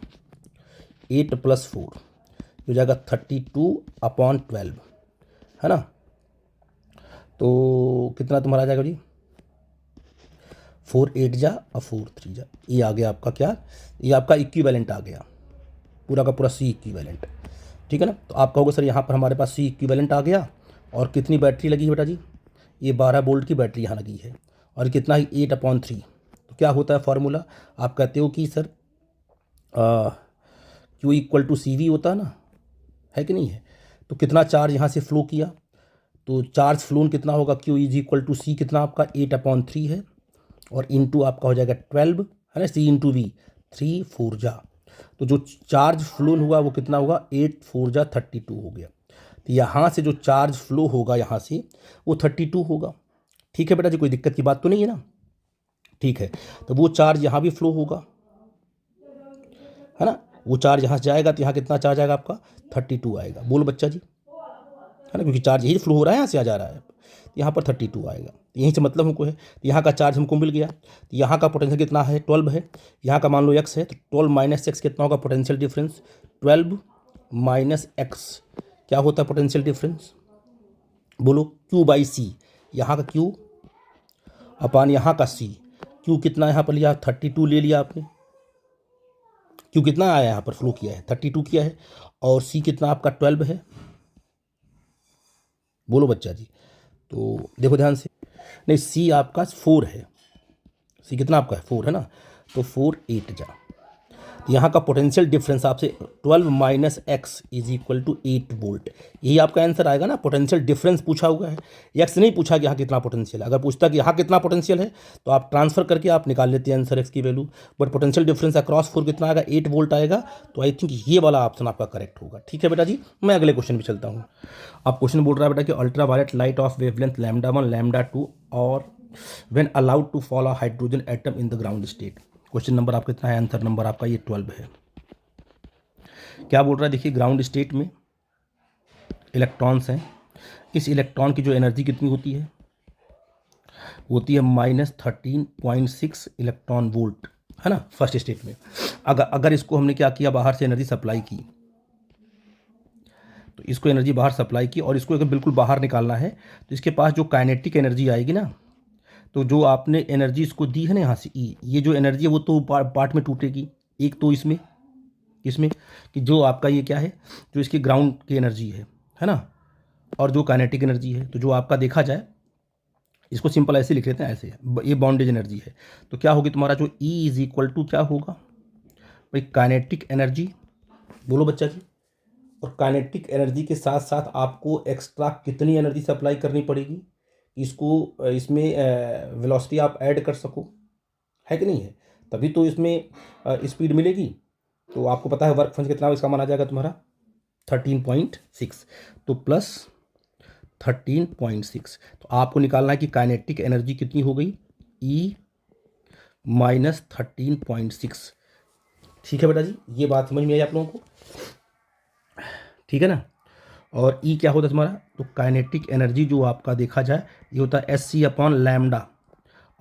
8 प्लस 4 हो जाएगा 32/12, है ना, तो कितना तुम्हारा आ जाएगा जी 4 8 जा और 4 3 जा, ये आ गया आपका क्या, ये आपका इक्विवेलेंट आ गया, पूरा का पूरा C इक्विवेलेंट। ठीक है ना, तो आप कहोगे सर यहाँ पर हमारे पास C इक्विवेलेंट आ गया, और कितनी बैटरी लगी है बेटा जी, ये 12 वोल्ट की बैटरी यहाँ लगी है, और कितना ही 8/3, तो क्या होता है फार्मूला, आप कहते हो कि sir Q equal to CV होता है ना, है कि नहीं है, तो कितना चार्ज यहाँ से फ्लो किया, तो चार्ज फ्लोन कितना होगा Q is equal to C, कितना आपका 8/3 है, और इंटू आपका हो जाएगा 12, है ना, C इंटू V, 3 4 जा, तो जो चार्ज फ्लो हुआ वो कितना होगा 8 4 जा 32 हो गया, तो यहाँ से जो चार्ज फ्लो होगा यहाँ से वो 32 होगा। ठीक है बेटा जी, कोई दिक्कत की बात तो नहीं है ना, ठीक है, तो वो चार्ज यहाँ भी फ्लो होगा, है ना, वो चार्ज यहाँ से जाएगा तो यहाँ कितना चार्ज आएगा आपका 32 आएगा, बोलो बच्चा जी, है ना, क्योंकि चार्ज यही फ्लो हो रहा है, यहाँ से आ जा रहा है, यहाँ पर 32 आएगा, यहीं से मतलब हमको है, तो यहाँ का चार्ज हमको मिल गया, तो यहाँ का पोटेंशियल कितना है 12 है, यहाँ का मान लो x है, तो 12 माइनस एक्स कितना होगा पोटेंशियल डिफरेंस, 12 माइनस एक्स क्या होता है पोटेंशियल डिफरेंस, बोलो क्यू बाई सी, यहाँ का क्यू अपान यहाँ का सी। क्यू कितना यहाँ पर लिया, 32 ले लिया आपने। क्यू कितना आया यहाँ पर फ्लो किया है, 32 किया है। और सी कितना आपका 12 है। बोलो बच्चा जी, तो देखो ध्यान से, नहीं सी आपका 4 है। सी कितना आपका है, 4 है ना, तो 4 8 जा। यहाँ का पोटेंशियल डिफरेंस आपसे 12 minus x is equal to 8 volt, यही आपका आंसर आएगा ना। पोटेंशियल डिफरेंस पूछा हुआ है, एक्स नहीं पूछा कि यहाँ कितना पोटेंशियल है। अगर पूछता कि यहाँ कितना पोटेंशियल है तो आप ट्रांसफर करके आप निकाल लेते हैं आंसर एक्स की value. But potential difference across 4 कितना आएगा, 8 वोल्ट आएगा। तो आई थिंक ये वाला ऑप्शन आपका करेक्ट होगा। ठीक है बेटा जी, मैं अगले क्वेश्चन पर चलता हूँ। अब क्वेश्चन बोल रहा है बेटा कि ultraviolet light of wavelength λ1 λ2 और when allowed to fall hydrogen atom in the ground state. Question number आपका कितना है, आंसर नंबर आपका ये 12 है। क्या बोल रहा है, देखिए ग्राउंड स्टेट में इलेक्ट्रॉन्स हैं। इस इलेक्ट्रॉन की जो एनर्जी कितनी होती है, होती है -13.6 इलेक्ट्रॉन वोल्ट, है ना, फर्स्ट स्टेट में। अगर इसको हमने क्या किया, बाहर से एनर्जी सप्लाई की, तो इसको एनर्जी बाहर सप्लाई की और इसको अगर बिल्कुल बाहर निकालना है तो इसके पास जो काइनेटिक एनर्जी आएगी ना, तो जो आपने एनर्जी इसको दी है ना यहाँ से ई, ये जो एनर्जी है वो तो पार्ट में टूटेगी। एक तो इसमें कि जो आपका ये क्या है, जो इसकी ग्राउंड की एनर्जी है ना, और जो काइनेटिक एनर्जी है। तो जो आपका देखा जाए, इसको सिंपल ऐसे लिख लेते हैं, ऐसे ये बॉन्डेज एनर्जी है। तो क्या होगी तुम्हारा जो E इज इक्वल टू क्या होगा भाई, काइनेटिक एनर्जी। बोलो बच्चा जी, और काइनेटिक एनर्जी के साथ साथ आपको एक्स्ट्रा कितनी एनर्जी सप्लाई करनी पड़ेगी, इसको इसमें वेलोसिटी आप ऐड कर सको, है कि नहीं है, तभी तो इसमें स्पीड मिलेगी। तो आपको पता है वर्क फंक्शन कितना इसका मान आ जाएगा तुम्हारा 13.6, तो प्लस 13.6। तो आपको निकालना है कि काइनेटिक एनर्जी कितनी हो गई, E माइनस 13.6। ठीक है बेटा जी, ये बात समझ में आई आप लोगों को, ठीक है ना। और E क्या होता है तुम्हारा, तो काइनेटिक एनर्जी जो आपका देखा जाए ये होता है SC/λ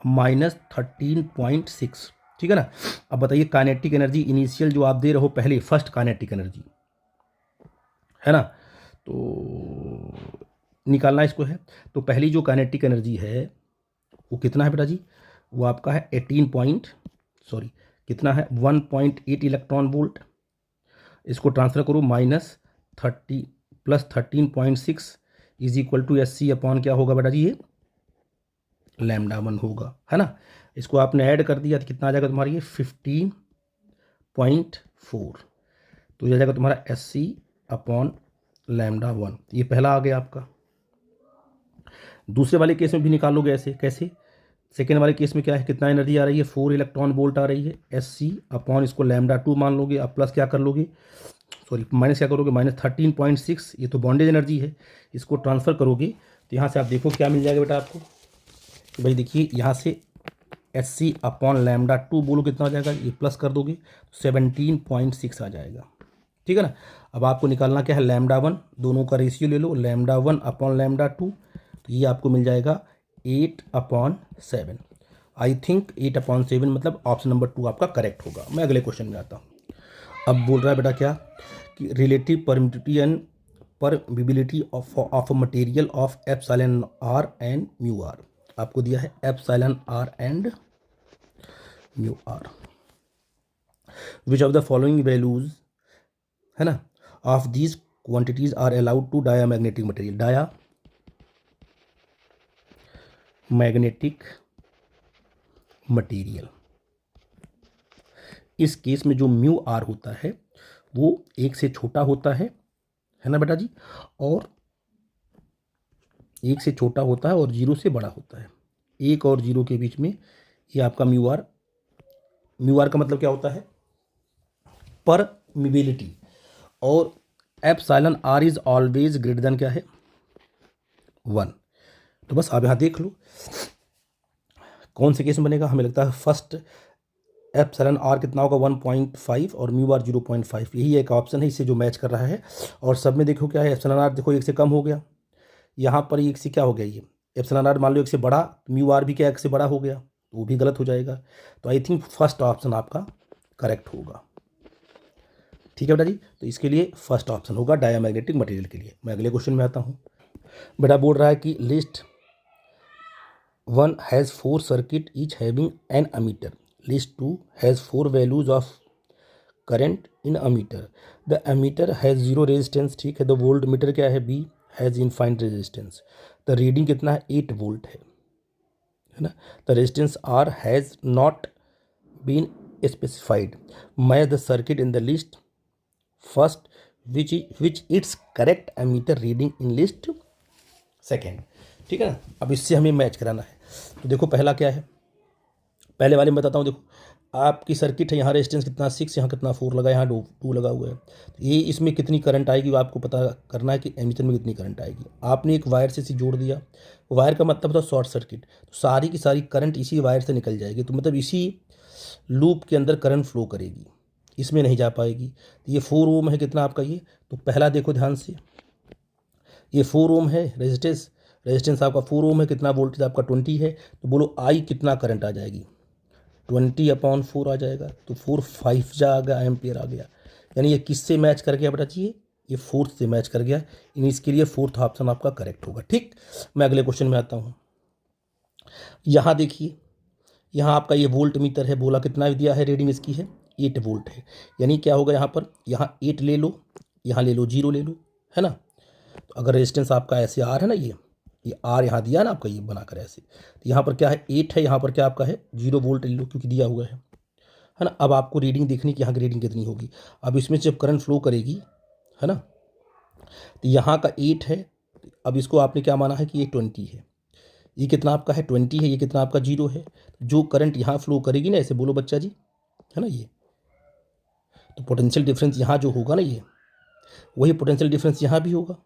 माइनस 13.6, ठीक है ना। अब बताइए काइनेटिक एनर्जी इनिशियल जो आप दे रहे हो पहले, फर्स्ट काइनेटिक एनर्जी है ना, तो निकालना इसको है। तो पहली जो काइनेटिक एनर्जी है वो कितना है बेटा जी, वो आपका है 1.8 इलेक्ट्रॉन वोल्ट। इसको ट्रांसफर करो -30 plus 13.6 is equal to SC/ क्या होगा बेटा जी, ये λ1 होगा, है ना। इसको आपने ऐड कर दिया तो कितना आ जाएगा तुम्हारा ये 15.4। तो ये आ जाएगा तुम्हारा SC/λ1। ये पहला आ गया आपका। दूसरे वाले केस में भी निकालोगे ऐसे, कैसे, सेकेंड वाले केस में क्या है, कितना एनर्जी आ रही है, 4 इलेक्ट्रॉन वोल्ट आ रही है। SC/ इसको λ2 मान लोगे, अब प्लस क्या कर लोगे, सॉरी माइनस क्या करोगे, -13.6, ये तो बॉन्डेज एनर्जी है, इसको ट्रांसफ़र करोगे तो यहाँ से आप देखो क्या मिल जाएगा बेटा आपको। तो भाई देखिए यहाँ से SC/λ2 बोलो कितना आ जाएगा, ये प्लस कर दोगे 17.6 आ जाएगा, ठीक है ना। अब आपको निकालना क्या है, λ1, दोनों का रेशियो ले लो, λ1/λ2, तो ये आपको मिल जाएगा 8/7। आई थिंक 8/7 मतलब ऑप्शन नंबर 2 आपका करेक्ट होगा। मैं अगले क्वेश्चन में आता हूँ। अब बोल रहा है बेटा क्या, कि relative permittivity and permeability of material of εr and μr। आपको दिया है εr and μr, which of the following values, है ना, of these quantities are allowed to diamagnetic material. Diamagnetic material, इस केस में जो μr होता है वो 1 से छोटा होता है ना बेटा जी, और 1 से छोटा होता है और 0 से बड़ा होता है। 1 और 0 के बीच में ये आपका μr का मतलब क्या होता है, परमिबिलिटी, और εr is always greater than क्या है, 1। तो बस आप यहाँ देख लो कौन से केस में बनेगा, हमें लगता है फर्स्ट εr कितना होगा 1.5 और μr 0.5, यही एक ऑप्शन है इससे जो मैच कर रहा है। और सब में देखो क्या है, εr देखो 1 से कम हो गया, यहाँ पर 1 से क्या हो गया, ये εr मान लो 1 से बड़ा, μr भी क्या 1 से बड़ा हो गया, तो वो भी गलत हो जाएगा। तो आई थिंक फर्स्ट ऑप्शन आपका करेक्ट होगा, ठीक है बेटा जी। तो इसके लिए फर्स्ट ऑप्शन होगा डायामैग्नेटिक मटेरियल के लिए। मैं अगले क्वेश्चन में आता हूँ। बेटा बोल रहा है कि list one has 4 circuit each having an ammeter, list two has 4 values of current in ammeter, the ammeter has 0 resistance, ठीक है। द वोल्ट मीटर क्या है, B has infinite resistance, the reading कितना है, 8 वोल्ट है ना। The resistance R has not been specified, match the circuit in the list first which its correct ammeter reading in list second, ठीक है ना। अब इससे हमें मैच कराना है। तो देखो पहला क्या है, पहले वाले में बताता हूँ। देखो आपकी सर्किट है, यहाँ रेजिस्टेंस कितना 6, यहाँ कितना 4 लगा, यहाँ 2 लगा हुआ है। तो ये इसमें कितनी करंट आएगी वो आपको पता करना है कि एमीटर में कितनी करंट आएगी। आपने एक वायर से इसे जोड़ दिया, वायर का मतलब था शॉर्ट सर्किट, तो सारी की सारी करंट इसी वायर से निकल जाएगी, तो मतलब इसी लूप के अंदर करंट फ्लो करेगी, इसमें नहीं जा पाएगी। तो ये 4 ओम है कितना आपका ये, तो पहला देखो ध्यान से, ये 4 ओम है रेजिस्टेंस, रेजिस्टेंस आपका 4 ओम है, कितना वोल्टेज आपका 20 है, तो बोलो आई कितना करंट आ जाएगी, 20/4 आ जाएगा। तो 4 5 जा आ गया, एम्पियर आ गया। यानी ये किससे मैच कर गया बेटा जी, ये फोर्थ से मैच कर गया, इन इसके लिए फोर्थ ऑप्शन आपका करेक्ट होगा। ठीक, मैं अगले क्वेश्चन में आता हूँ। यहाँ देखिए, यहाँ आपका ये वोल्ट मीटर है, बोला कितना दिया है, रीडिंग इसकी है 8 वोल्ट है। यानी क्या होगा यहाँ पर, यहाँ 8 ले लो, यहाँ ले लो 0 ले लो, है ना। तो अगर रेजिस्टेंस आपका ऐसे आर है ना, ये आर यहाँ दिया ना आपका, ये बनाकर ऐसे, तो यहाँ पर क्या है 8 है, यहाँ पर क्या आपका है 0 वोल्ट ले लो क्योंकि दिया हुआ है ना। अब आपको रीडिंग देखनी कि यहाँ की रीडिंग कितनी होगी। अब इसमें जब करंट फ्लो करेगी, है ना, तो यहाँ का 8 है, अब इसको आपने क्या माना है कि ये 20 है, ये कितना आपका है 20 है, ये कितना आपका 0 है। जो करंट यहाँ फ्लो करेगी ना, ऐसे बोलो बच्चा जी, है ना, ये तो पोटेंशियल डिफरेंस यहाँ जो होगा ना, ये वही पोटेंशियल डिफरेंस यहाँ भी होगा।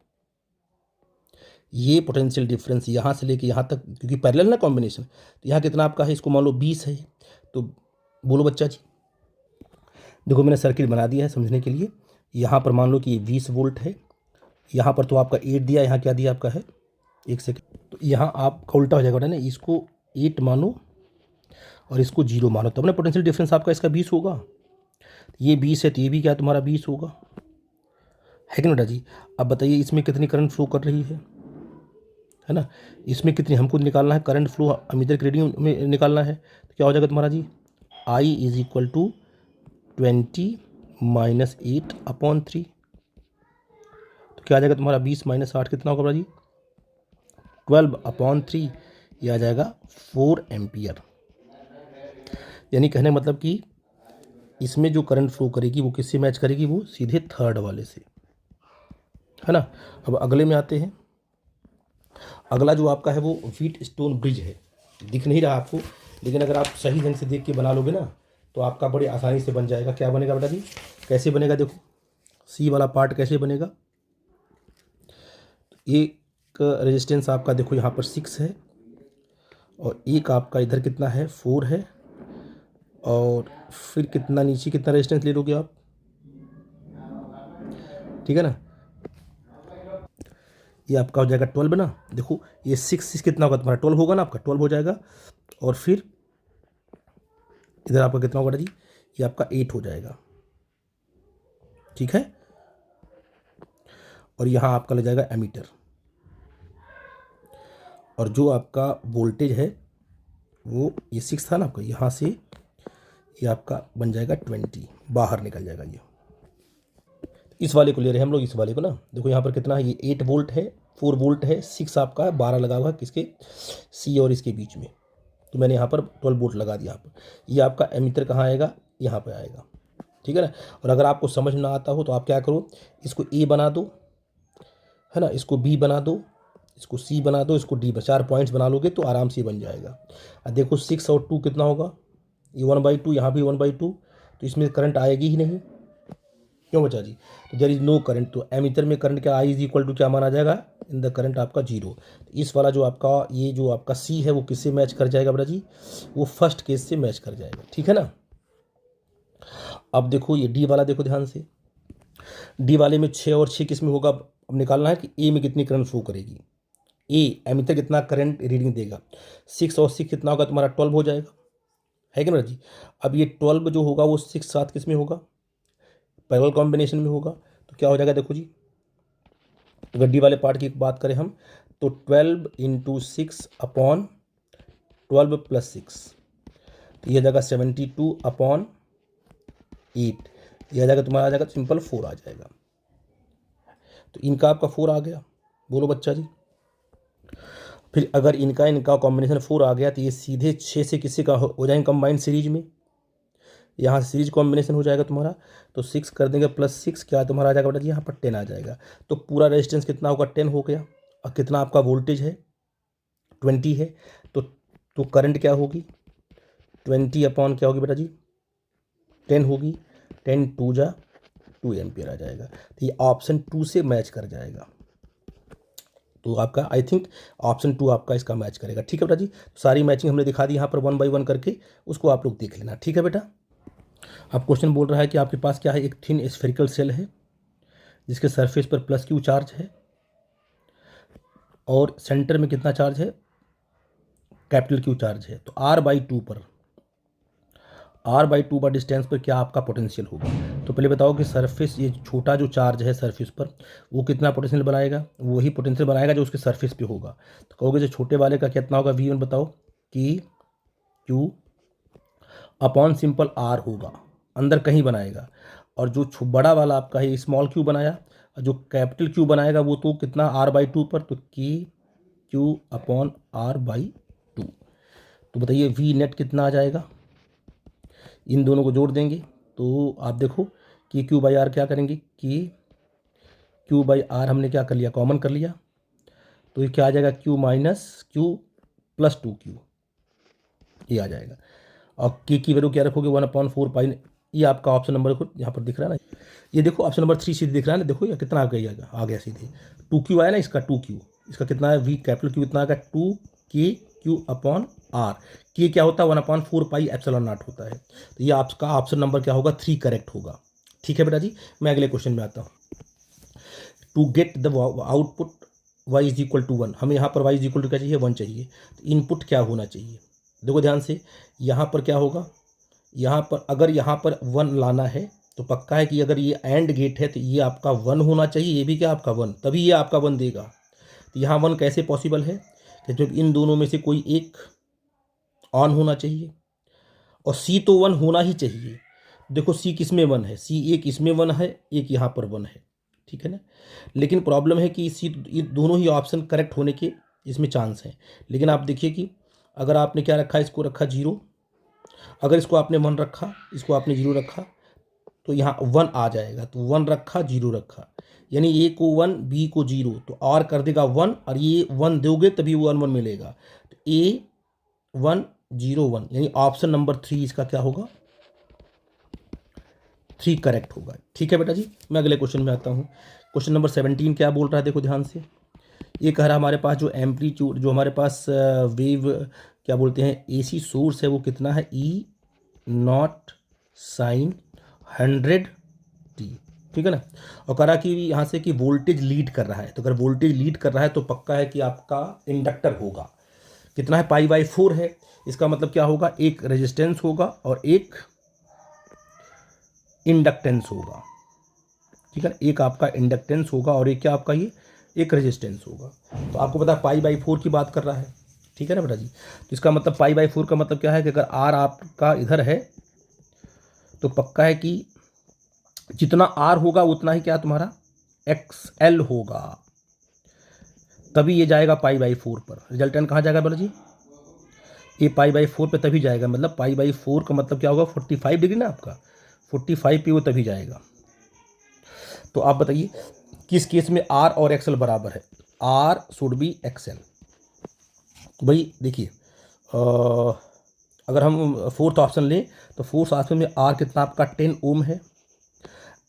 ये पोटेंशियल डिफरेंस यहाँ से लेके यहाँ तक, क्योंकि पैरेलल ना कॉम्बिनेशन, तो यहाँ कितना आपका है, इसको मान लो 20 है, तो बोलो बच्चा जी। देखो मैंने सर्किट बना दिया है समझने के लिए। यहाँ पर मान लो कि ये 20 वोल्ट है, यहाँ पर तो आपका 8 दिया, यहाँ क्या दिया आपका है, एक सेकेंड, तो यहाँ आपका उल्टा हो जाएगा ना, इसको 8 मानो और इसको 0 मानो, तब ना पोटेंशियल डिफरेंस आपका इसका 20 होगा। ये 20 है तो ये भी क्या तुम्हारा 20 होगा, है कि बेटा जी। अब बताइए इसमें कितनी करंट फ्लो कर रही है ना, इसमें कितनी हमको निकालना है करंट फ्लो, अमीटर की रीडिंग में निकालना है। तो क्या हो जाएगा तुम्हारा जी, I is equal to 20 minus 8/3, तो क्या आ जाएगा तुम्हारा 20 माइनस 8 कितना होगा जी, 12/3, ये आ जाएगा 4 एम्पियर। यानी कहने मतलब कि इसमें जो करंट फ्लो करेगी वो किससे मैच करेगी, वो सीधे थर्ड वाले से, है ना। अब अगले में आते हैं। अगला जो आपका है वो व्हीट स्टोन ब्रिज है, दिख नहीं रहा आपको, लेकिन अगर आप सही ढंग से देख के बना लोगे ना तो आपका बड़ी आसानी से बन जाएगा। क्या बनेगा बेटा जी, कैसे बनेगा, देखो सी वाला पार्ट कैसे बनेगा। एक रेजिस्टेंस आपका देखो यहाँ पर 6 है, और एक आपका इधर कितना है 4 है, और फिर कितना नीचे कितना रेजिस्टेंस ले लोगे आप, ठीक है ना। ये आपका हो जाएगा 12 ना, देखो ये 6 कितना होगा तुम्हारा 12 होगा ना, आपका 12 हो जाएगा, और फिर इधर आपका कितना होगा जी, ये आपका 8 हो जाएगा, ठीक है। और यहाँ आपका लग जाएगा एमीटर, और जो आपका वोल्टेज है वो ये 6 था ना आपका, यहाँ से ये आपका बन जाएगा 20, बाहर निकल जाएगा ये। इस वाले को ले रहे हैं हम लोग, इस वाले को ना, देखो यहाँ पर कितना है, ये 8 वोल्ट है, 4 वोल्ट है, 6 आपका 12 लगा हुआ किसके, सी और इसके बीच में, तो मैंने यहाँ पर 12 वोल्ट लगा दिया यहाँ पर। ये आपका एमीटर कहाँ आएगा, यहाँ पर आएगा, ठीक है ना। और अगर आपको समझ ना आता हो तो आप क्या करो, इसको ए बना दो, है ना, इसको बी बना दो, इसको सी बना दो, इसको डी, 4 पॉइंट्स बना लोगे तो आराम से बन जाएगा। अब देखो 6 और 2 कितना होगा, ये 1/2, यहाँ भी 1/2, तो इसमें करंट आएगी ही नहीं, क्यों बचा जी, तो देयर इज नो करंट। तो एमीटर में करंट क्या, आई इज इक्वल टू क्या माना जाएगा, इन द करंट आपका 0। तो इस वाला जो आपका ये जो आपका सी है वो किससे मैच कर जाएगा बेटा जी, वो फर्स्ट केस से मैच कर जाएगा, ठीक है ना। अब देखो ये डी वाला देखो ध्यान से, डी वाले में 6 और 6 किस में होगा, अब निकालना है कि ए में कितनी करंट फ्लो करेगी, ए एमीटर कितना करंट रीडिंग देगा, 6 और 6 कितना होगा तुम्हारा 12 हो जाएगा, है कि ना जी। अब ये 12 जो होगा वो 6 साथ किस में होगा, पैरेलल कॉम्बिनेशन में होगा, तो क्या हो जाएगा देखो जी, अगर डी वाले पार्ट की बात करें हम तो 12 इंटू 6/12 प्लस 6, तो ये जाएगा 72/8, यह जाएगा तुम्हारा आ जाएगा सिंपल 4 आ जाएगा। तो इनका आपका 4 आ गया, बोलो बच्चा जी। फिर अगर इनका कॉम्बिनेशन 4 आ गया तो ये सीधे 6 से किसी का हो जाएंगे कंबाइंड सीरीज में, यहाँ सीरीज कॉम्बिनेशन हो जाएगा तुम्हारा। तो 6 कर देंगे प्लस 6 क्या तुम्हारा आ जाएगा बेटा जी, यहाँ पर 10 आ जाएगा। तो पूरा रेजिस्टेंस कितना होगा, 10 हो गया। और कितना आपका वोल्टेज है, 20 है। तो करंट क्या होगी, 20 अपॉन क्या होगी बेटा जी, 10 होगी। 10 2 जा 2 एम्पियर आ जाएगा। तो ये ऑप्शन 2 से मैच कर जाएगा। तो आपका आई थिंक ऑप्शन 2 आपका इसका मैच करेगा। ठीक है बेटा जी, तो सारी मैचिंग हमने दिखा दी यहाँ पर 1 बाई 1 करके, उसको आप लोग देख लेना। ठीक है बेटा। अब क्वेश्चन बोल रहा है कि आपके पास क्या है, एक थिन स्फेरिकल सेल है जिसके सरफेस पर प्लस क्यू चार्ज है और सेंटर में कितना चार्ज है, कैपिटल क्यू चार्ज है। तो r/2 पर डिस्टेंस पर क्या आपका पोटेंशियल होगा। तो पहले बताओ कि सरफेस, ये छोटा जो चार्ज है सरफेस पर, वो कितना पोटेंशियल बनाएगा, वही पोटेंशियल बनाएगा जो उसके सरफेस पे होगा। तो कहोगे जो छोटे वाले का कितना होगा, v1 बताओ कि q अपॉन सिंपल r होगा, अंदर कहीं बनाएगा। और जो बड़ा वाला आपका है स्मॉल क्यू बनाया, जो कैपिटल क्यू बनाएगा वो तो कितना r/2 पर, तो q अपॉन r/2। तो बताइए v नेट कितना आ जाएगा, इन दोनों को जोड़ देंगे तो आप देखो कि q/r क्या करेंगे, कि q/r हमने क्या कर लिया, कॉमन कर लिया। तो ये क्या आ जाएगा, q minus q plus 2q, ये आ जाएगा। और की वैल्यू क्या रखोगे, 1/4 पाई। ये आपका ऑप्शन नंबर देखो यहाँ पर दिख रहा है ना, ये देखो ऑप्शन नंबर 3 सीधे दिख रहा है ना, देखो ये कितना आ गया सीधे 2q आया ना, इसका 2q, इसका कितना है, v कैपिटल क्यू कितना आएगा 2kq/r। के क्या होता है, 1/4 पाई एप्सिलॉन नॉट होता है। तो ये आपका ऑप्शन नंबर क्या होगा, 3 करेक्ट होगा। ठीक है बेटा जी, मैं अगले क्वेश्चन में आता हूँ। To get the output y is equal to 1, हमें यहाँ पर y इज इक्वल टू क्या चाहिए, 1 चाहिए। तो इनपुट क्या होना चाहिए, देखो ध्यान से, यहाँ पर क्या होगा, यहाँ पर अगर यहाँ पर 1 लाना है तो पक्का है कि अगर ये एंड गेट है तो ये आपका 1 होना चाहिए, ये भी क्या आपका 1, तभी ये आपका 1 देगा। तो यहाँ 1 कैसे पॉसिबल है, कि जब इन दोनों में से कोई एक ऑन होना चाहिए, और सी तो 1 होना ही चाहिए। देखो सी किस में 1 है, सी एक इसमें 1 है, एक यहाँ पर 1 है, ठीक है ना। लेकिन प्रॉब्लम है कि सी, ये दोनों ही ऑप्शन करेक्ट होने के इसमें चांस हैं। लेकिन आप देखिए कि अगर आपने क्या रखा, इसको रखा 0, अगर इसको आपने 1 रखा, इसको आपने 0 रखा, तो यहाँ 1 आ जाएगा। तो 1 रखा 0 रखा, यानी ए को 1 बी को 0, तो आर कर देगा 1, और ये 1 दोगे तभी वो 1 1 मिलेगा। तो ए 1 0 1, यानी ऑप्शन नंबर 3 इसका क्या होगा, 3 करेक्ट होगा। ठीक है बेटा जी, मैं अगले क्वेश्चन में आता हूँ। क्वेश्चन नंबर 17 क्या बोल रहा है, देखो ध्यान से। ये कह रहा है हमारे पास जो एम्पलीट्यूड, जो हमारे पास वेव क्या बोलते हैं एसी सोर्स है, वो कितना है, E0 sin 100t, ठीक है ना। और कह रहा कि यहाँ से कि वोल्टेज लीड कर रहा है, तो अगर वोल्टेज लीड कर रहा है तो पक्का है कि आपका इंडक्टर होगा, कितना है, π/4 है। इसका मतलब क्या होगा, एक रेजिस्टेंस होगा और एक इंडक्टेंस होगा, ठीक है ना। एक आपका इंडक्टेंस होगा और एक क्या आपका ये एक रेजिस्टेंस होगा। तो आपको पता है π/4 की बात कर रहा है, ठीक है ना बेटा जी। तो इसका मतलब π/4 का मतलब क्या है कि अगर R आपका इधर है तो पक्का है कि जितना R होगा उतना ही क्या तुम्हारा XL होगा, तभी ये जाएगा π/4 पर। रिजल्टेंट कहाँ जाएगा बेटा जी, ये π/4 पे तभी जाएगा। मतलब π/4 का मतलब क्या होगा, 45 डिग्री ना आपका, 45 पे वो तभी जाएगा। तो आप बताइए किस केस में R और XL बराबर है, R शुड बी XL। भाई देखिए अगर हम फोर्थ ऑप्शन लें तो फोर्थ ऑप्शन में R कितना आपका 10 ओम है,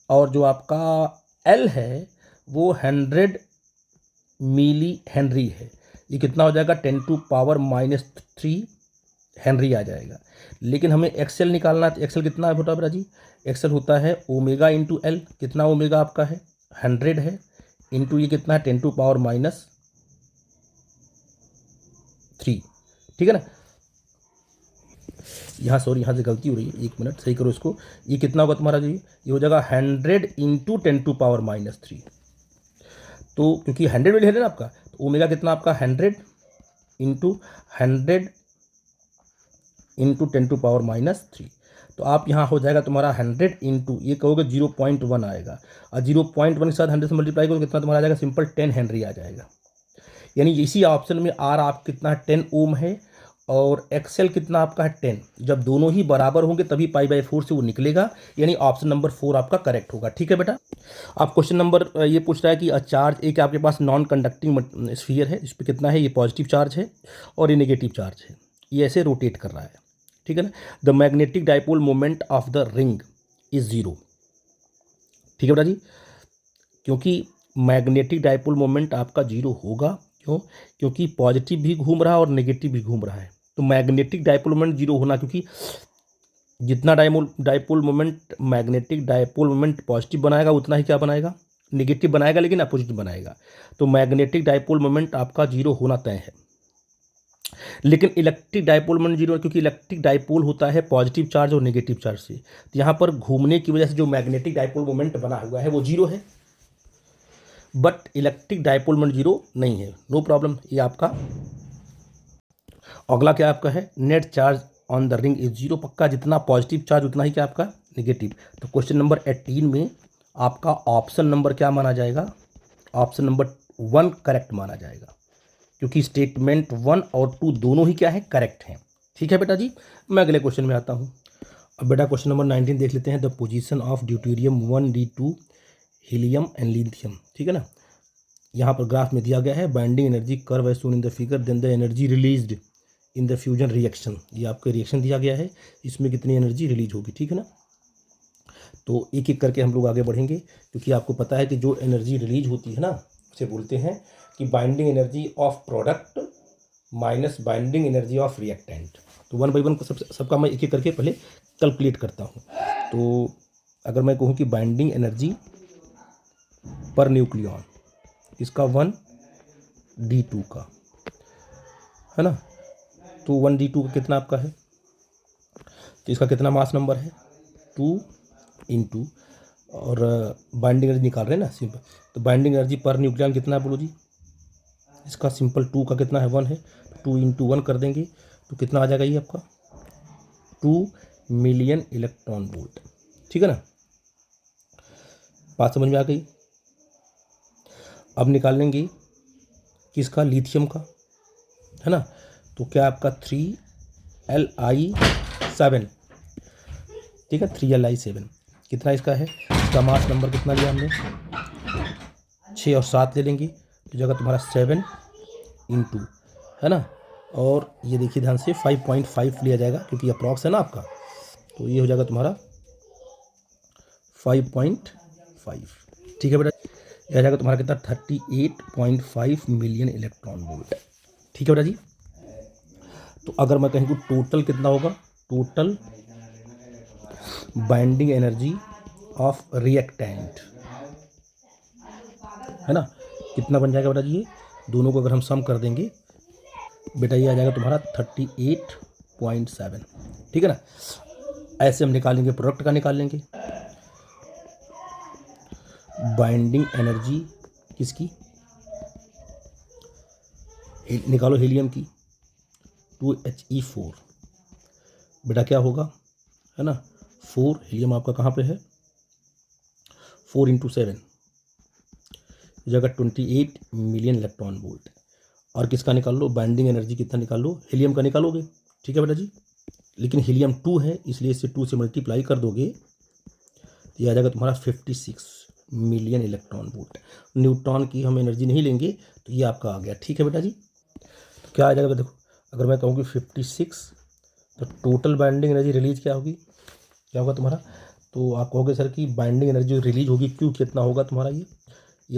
और जो आपका L है वो 100 मिली हेनरी है। ये कितना हो जाएगा, 10⁻³ हेनरी आ जाएगा। लेकिन हमें एक्सेल निकालना है, तो एक्सेल कितना है बेटा जी, एक्सेल होता है ओमेगा इंटू एल। कितना ओमेगा आपका है, 100 है, इंटू ये कितना है 10⁻³ ठीक है ना। यहाँ सॉरी, यहाँ से गलती हो रही है, 1 मिनट सही करो इसको। ये कितना होगा तुम्हारा जी, ये हो जाएगा 100 इंटू 10⁻³ तो क्योंकि 100 वैल्यू है ना आपका, तो ओमेगा कितना आपका 100 इंटू 100 इंटू 10⁻³ तो आप यहाँ हो जाएगा तुम्हारा 100 इंटू ये कहोगे 0.1 आएगा, और 0.1 के साथ 100 से मल्टीप्लाई करोगे कितना तुम्हारा आ जाएगा, सिंपल 10 हेनरी आ जाएगा। यानी इसी ऑप्शन में आर आप कितना है 10 ओम है, और एक्सएल कितना आपका है 10। जब दोनों ही बराबर होंगे तभी π/4 से वो निकलेगा, यानी ऑप्शन नंबर 4 आपका करेक्ट होगा। ठीक है बेटा। आप क्वेश्चन नंबर ये पूछ रहा है कि चार्ज एक आपके पास नॉन कंडक्टिंग स्फीयर है, इस पर कितना है, ये पॉजिटिव चार्ज है और ये नेगेटिव चार्ज है, ये ऐसे रोटेट कर रहा है। ठीक है ना। The magnetic dipole moment of the ring is 0। ठीक है बेटा जी, क्योंकि मैग्नेटिक डाइपोल मोमेंट आपका 0 होगा। क्यों? क्योंकि पॉजिटिव भी घूम रहा है और नेगेटिव भी घूम रहा है, तो मैग्नेटिक डाइपोल मोमेंट 0 होना, क्योंकि जितना dipole moment magnetic dipole moment positive बनाएगा उतना ही क्या बनाएगा, नेगेटिव बनाएगा, लेकिन अपोजिट बनाएगा। तो मैग्नेटिक डाइपोल मोमेंट आपका 0 होना तय है। लेकिन इलेक्ट्रिक डाइपोल मोमेंट 0 है, क्योंकि इलेक्ट्रिक डाइपोल होता है पॉजिटिव चार्ज और नेगेटिव चार्ज से, तो यहाँ पर घूमने की वजह से जो मैग्नेटिक डाइपोल मोमेंट बना हुआ है वो 0 है, बट इलेक्ट्रिक डाइपोल मोमेंट 0 नहीं है। No problem. ये आपका अगला क्या आपका है, net charge on the ring is 0। पक्का, जितना पॉजिटिव चार्ज उतना ही क्या आपका नेगेटिव। तो क्वेश्चन नंबर 18 में आपका ऑप्शन नंबर क्या माना जाएगा, ऑप्शन नंबर 1 करेक्ट माना जाएगा, क्योंकि स्टेटमेंट 1 और 2 दोनों ही क्या है, करेक्ट हैं। ठीक है बेटा जी। मैं अगले क्वेश्चन में आता हूँ। अब बेटा क्वेश्चन नंबर 19 देख लेते हैं। The position of deuterium 1d2 helium and lithium. ठीक है ना। यहाँ पर ग्राफ में दिया गया है binding energy curve as shown in the figure, then the energy released in the fusion reaction. ये आपका रिएक्शन दिया गया है, इसमें कितनी एनर्जी रिलीज होगी। ठीक है ना। तो एक एक करके हम लोग आगे बढ़ेंगे, क्योंकि आपको पता है कि जो एनर्जी रिलीज होती है ना, उसे बोलते हैं कि binding energy of product minus binding energy of reactant. तो 1 बाई 1 को सबका मैं एक एक करके पहले कैलकुलेट करता हूँ। तो अगर मैं कहूँ कि बाइंडिंग एनर्जी पर न्यूक्लियॉन इसका 1d2 का है ना, तो 1d2 का कितना आपका है, तो इसका कितना मास नंबर है 2 इंटू, और बाइंडिंग एनर्जी निकाल रहे हैं ना सिंपल, तो बाइंडिंग एनर्जी पर न्यूक्लियॉन कितना है बोलो जी, इसका सिंपल 2 का कितना है 1 है, 2 इंटू 1 कर देंगे तो कितना आ जाएगा ये आपका 2 मिलियन इलेक्ट्रॉन वोल्ट। ठीक है ना। बात समझ में आ गई। अब निकाल लेंगे किसका, लिथियम का, है ना। तो क्या आपका 3Li7। ठीक है, 3Li7 कितना इसका है, इसका मास नंबर कितना लिया हमने 6 और 7 ले लेंगे तो जगह तुम्हारा 7 इंटू, है ना, और ये देखिए ध्यान से 5.5 लिया जाएगा क्योंकि अप्रॉक्स है ना आपका, तो ये हो जाएगा तुम्हारा 5.5। ठीक है बेटा, यह आ जाएगा तुम्हारा कितना 38.5 मिलियन इलेक्ट्रॉन वोल्ट। ठीक है बेटा जी। तो अगर मैं कहूँ टोटल कितना होगा, total binding energy of reactant, है ना, कितना बन जाएगा बेटा जी, ये दोनों को अगर हम सम कर देंगे बेटा ये आ जाएगा तुम्हारा 38.7। ठीक है ना। ऐसे हम निकालेंगे, प्रोडक्ट का निकाल लेंगे, बाइंडिंग एनर्जी किसकी निकालो, हीलियम की 2He4 बेटा क्या होगा, है ना, 4 हीलियम आपका कहाँ पे है, 4 इंटू 7 जगह 28 मिलियन इलेक्ट्रॉन वोल्ट। और किसका निकाल लो, बाइंडिंग एनर्जी कितना निकाल लो, हीलियम का निकालोगे। ठीक है बेटा जी, लेकिन हीलियम 2 है इसलिए इसे 2 से मल्टीप्लाई कर दोगे तो यह आ जाएगा तुम्हारा 56 मिलियन इलेक्ट्रॉन वोल्ट। न्यूट्रॉन की हम एनर्जी नहीं लेंगे तो ये आपका आ गया। ठीक है बेटा जी। तो क्या आ जाएगा, देखो अगर मैं कहूँ कि 56 तो टोटल बाइंडिंग एनर्जी रिलीज क्या होगी, क्या होगा तुम्हारा, तो आप कहोगे सर कि बाइंडिंग एनर्जी जो रिलीज होगी क्यों कितना होगा तुम्हारा, ये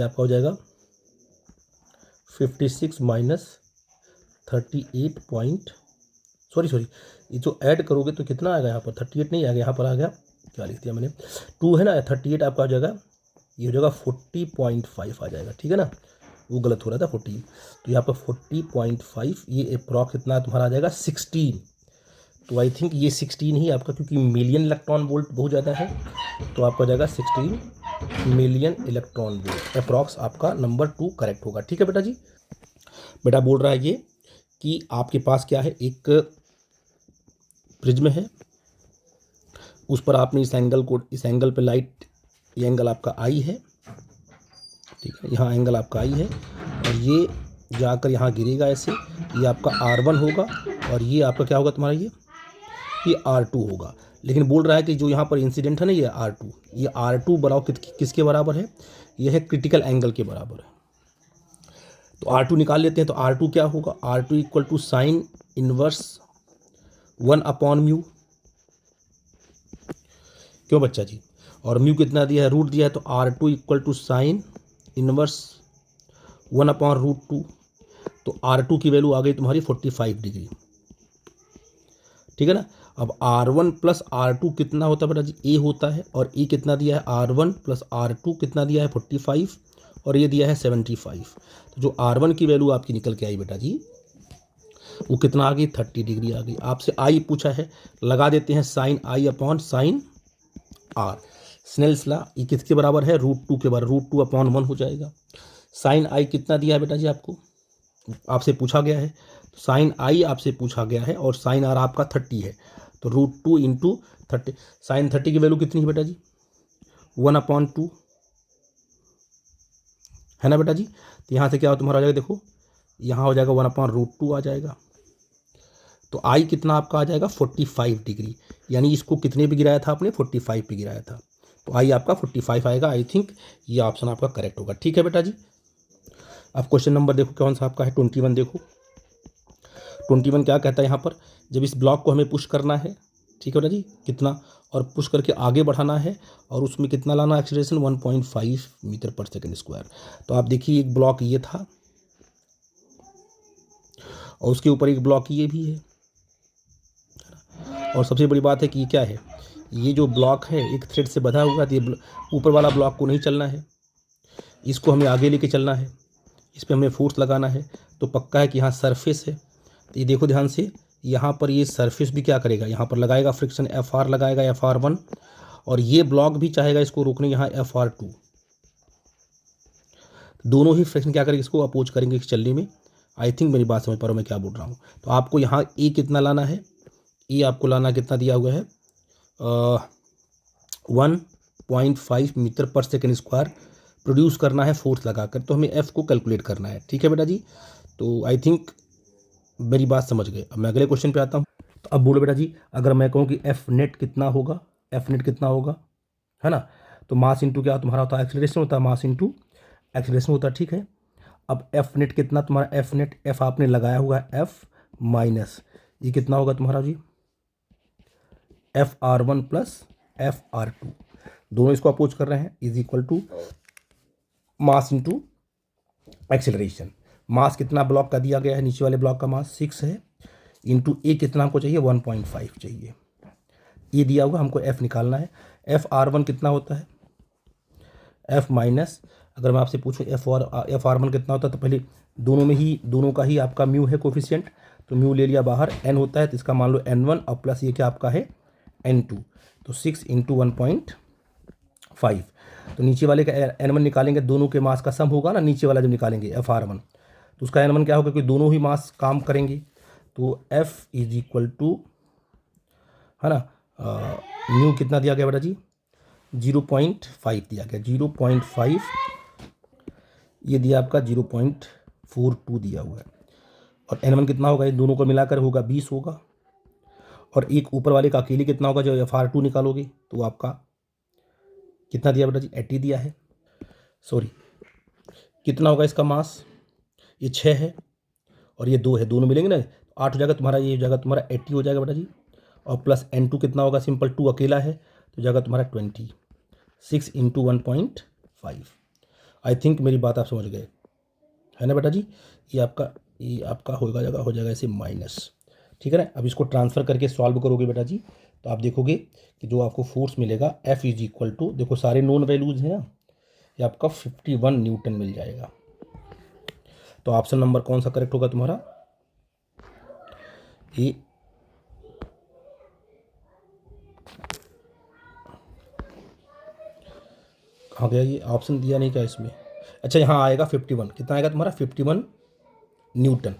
आपका हो जाएगा 56 माइनस 38 पॉइंट सॉरी ये जो ऐड करोगे तो कितना आएगा यहाँ पर, 38 नहीं आएगा, यहाँ पर आ गया, क्या लिख दिया मैंने 2 है ना, 38 आपका हो जाएगा, ये हो जाएगा 40.5 आ जाएगा। ठीक है ना, वो गलत हो रहा था 40, तो यहाँ पर 40.5, ये अप्रॉक्स कितना तुम्हारा आ जाएगा 16। तो आई थिंक ये 16 ही आपका, क्योंकि मिलियन इलेक्ट्रॉन वोल्ट बहुत ज़्यादा है, तो आपका हो जाएगा 16 मिलियन इलेक्ट्रॉन वोल्ट अप्रॉक्स आपका नंबर 2 करेक्ट होगा। ठीक है बेटा जी। बेटा बोल रहा है ये कि आपके पास क्या है, एक प्रिज्म है, उस पर आपने इस एंगल पे लाइट, ये एंगल आपका आई है, ठीक है, यहाँ एंगल आपका आई है, और ये जाकर यहाँ गिरेगा ऐसे, ये आपका R1 होगा, और ये आपका क्या होगा तुम्हारा, ये R2 होगा। लेकिन बोल रहा है कि जो यहाँ पर इंसिडेंट है ना, ये R2 बराबर किसके बराबर है, ये है क्रिटिकल एंगल के बराबर है। तो R2 निकाल लेते हैं। तो R2 क्या होगा, R2 equal to sine inverse 1/μ। क्यों बच्चा जी, और म्यू कितना दिया है, रूट दिया है, तो R2 equal to sine inverse 1/√2। तो R2 की वैल्यू आ गई तुम्हारी 45 डिग्री। ठीक है ना। अब R1 प्लस R2 कितना होता है बेटा जी, ए होता है, और ए कितना दिया है, R1 प्लस R2 कितना दिया है 45, और ये दिया है 75। तो जो R1 की वैल्यू आपकी निकल के आई बेटा जी, वो कितना आ गई, 30 डिग्री आ गई। आपसे आई पूछा है, लगा देते हैं sine i upon sine r. Snell's law, ये किसके बराबर है, √2 के बराबर, √2/1 हो जाएगा। साइन आई कितना दिया है बेटा जी आपको, आपसे पूछा गया है, साइन आई आपसे पूछा गया है, और साइन आर आपका 30 है, तो √2 इंटू 30। साइन 30 की वैल्यू कितनी है बेटा जी, 1/2 है ना बेटा जी। तो यहाँ से क्या हो तुम्हारा आ जाएगा, देखो यहाँ हो जाएगा 1/√2 आ जाएगा। तो आई कितना आपका आ जाएगा 45 डिग्री, यानी इसको कितने पे गिराया था आपने, 45 पे गिराया था, तो आई आपका 45 आएगा। आई थिंक ये ऑप्शन आपका करेक्ट होगा। ठीक है बेटा जी। अब क्वेश्चन नंबर देखो कौन सा आपका है, 21 देखो। 21 क्या कहता है यहाँ पर, जब इस ब्लॉक को हमें पुश करना है, ठीक है बेटा जी, कितना, और पुश करके आगे बढ़ाना है, और उसमें कितना लाना, एक्सीलरेशन 1.5 मीटर पर सेकेंड स्क्वायर। तो आप देखिए एक ब्लॉक ये था, और उसके ऊपर एक ब्लॉक ये भी है, और सबसे बड़ी बात है कि ये क्या है, ये जो ब्लॉक है एक थ्रेड से बंधा हुआ है, तो ये ऊपर वाला ब्लॉक को नहीं चलना है, इसको हमें आगे लेके चलना है, इस पर हमें फोर्स लगाना है। तो पक्का है कि यहाँ सरफेस है, तो ये देखो ध्यान से, यहाँ पर ये सरफेस भी क्या करेगा, यहाँ पर लगाएगा फ्रिक्शन, FR लगाएगा, FR1, और ये ब्लॉक भी चाहेगा इसको रोकने, यहाँ FR2। दोनों ही फ्रिक्शन क्या करेंगे, इसको अपोज करेंगे चलने में। आई थिंक मेरी बात समझ पा रहा हूँ मैं क्या बोल रहा हूँ। तो आपको यहाँ ए कितना लाना है, ए आपको लाना कितना दिया हुआ है, 1.5 मीटर पर सेकेंड स्क्वायर प्रोड्यूस करना है फोर्स लगाकर, तो हमें एफ को कैलकुलेट करना है। ठीक है बेटा जी। तो आई थिंक मेरी बात समझ गए। अब मैं अगले क्वेश्चन पे आता हूँ। तो अब बोलो बेटा जी, अगर मैं कहूँ कि एफ नेट कितना होगा, एफ नेट कितना होगा, है ना, तो मास इंटू क्या तुम्हारा होता है, एक्सीलरेशन होता है, मास इंटू एक्सीलरेशन होता है। ठीक है। अब एफ नेट कितना तुम्हारा, एफ नेट, एफ आपने लगाया हुआ है, एफ माइनस ये कितना होगा तुम्हारा जी, FR1 प्लस FR2, दोनों इसको अपोज कर रहे हैं, is equal to mass into acceleration. Mass कितना ब्लॉक का दिया गया है, नीचे वाले ब्लॉक का मास 6 है, इंटू ए कितना हमको चाहिए, 1.5 चाहिए, ये दिया हुआ, हमको एफ निकालना है। FR1 कितना होता है, एफ माइनस, अगर मैं आपसे पूछूं FR1 कितना होता है, तो पहले दोनों का ही आपका म्यू है कोफिशिएंट, तो म्यू ले लिया बाहर, एन होता है, तो इसका मान लो N1, और प्लस ये क्या आपका है N2, तो 6 इंटू 1.5। तो नीचे वाले का N1 निकालेंगे, दोनों के मास का सम होगा ना, नीचे वाला जब निकालेंगे FR1, तो उसका N1 क्या होगा, क्योंकि दोनों ही मास काम करेंगे, तो F इज इक्वल टू, है ना, म्यू कितना दिया गया बेटा जी, 0.5 दिया गया, 0.5, ये दिया आपका 0.42 दिया हुआ है, और N1 कितना होगा, ये दोनों को मिलाकर होगा 20 होगा, और एक ऊपर वाले का अकेले कितना होगा, जो FR2 निकालोगे तो आपका कितना दिया बेटा जी, 80 दिया है, सॉरी कितना होगा इसका मास, ये 6 है और ये 2 है, दोनों मिलेंगे ना, 8 हो जाएगा तुम्हारा, ये हो जाएगा तुम्हारा 80 हो जाएगा बेटा जी, और प्लस N2 कितना होगा, सिंपल 2 अकेला है, तो जाएगा तुम्हारा 20, 6 इंटू 1.5। आई थिंक मेरी बात आप समझ गए, है ना बेटा जी। ये आपका हो जाएगा ऐसे माइनस। ठीक है ना। अब इसको ट्रांसफ़र करके सॉल्व करोगे बेटा जी, तो आप देखोगे कि जो आपको फोर्स मिलेगा, एफ इज इक्वल टू, देखो सारे नोन वैल्यूज़ हैं ना, ये आपका 51 न्यूटन मिल जाएगा। तो ऑप्शन नंबर कौन सा करेक्ट होगा तुम्हारा, ये आ गया, ये ऑप्शन दिया नहीं क्या इसमें? अच्छा यहाँ आएगा 51, कितना आएगा तुम्हारा 51 न्यूटन।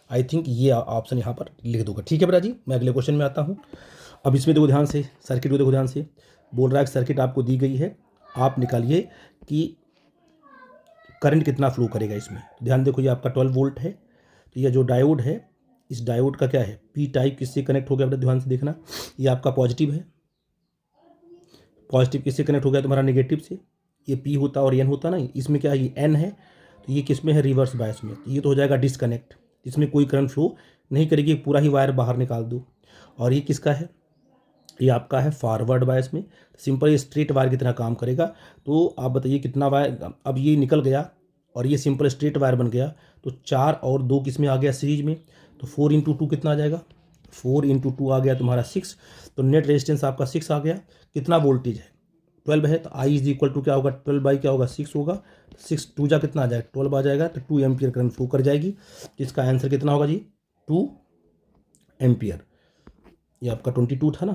आई थिंक ये ऑप्शन यहाँ पर लिख दूंगा। ठीक है बेटा जी, मैं अगले क्वेश्चन में आता हूँ। अब इसमें देखो ध्यान से, सर्किट को देखो ध्यान से। बोल रहा है कि सर्किट आपको दी गई है, आप निकालिए कि करंट कितना फ्लो करेगा इसमें। तो ध्यान देखो, ये आपका 12 वोल्ट है। तो ये जो डायोड है, इस डायोड का क्या है, पी टाइप किससे कनेक्ट हो गया बेटा, ध्यान से देखना। ये आपका पॉजिटिव है, पॉजिटिव किससे कनेक्ट हो गया तुम्हारा, नेगेटिव से। ये पी होता और एन होता ना, इसमें क्या है, ये एन है, तो ये किस में है, रिवर्स बायस में। तो ये तो हो जाएगा डिसकनेक्ट, इसमें कोई करंट फ्लो नहीं करेगी, पूरा ही वायर बाहर निकाल दो। और ये किसका है, ये आपका है फॉरवर्ड बायस में। सिंपल ये स्ट्रेट वायर की तरह काम करेगा। तो आप बताइए कितना वायर, अब ये निकल गया और ये सिंपल स्ट्रेट वायर बन गया, तो 4 और 2 किस में आ गया, सीरीज में। तो 4 इंटू 2 कितना आ जाएगा, 4 इंटू 2 आ गया तुम्हारा 6। तो नेट रेजिस्टेंस आपका 6 आ गया। कितना वोल्टेज है, 12 है, तो आई इज इक्वल टू क्या होगा, 12 बाई क्या होगा, 6 होगा। 6 2 जा कितना आ जाएगा, 12 आ जाएगा। तो 2 एम्पियर करंट फ्लो कर जाएगी। इसका आंसर कितना होगा जी, 2 एम्पियर। ये आपका 22 था ना,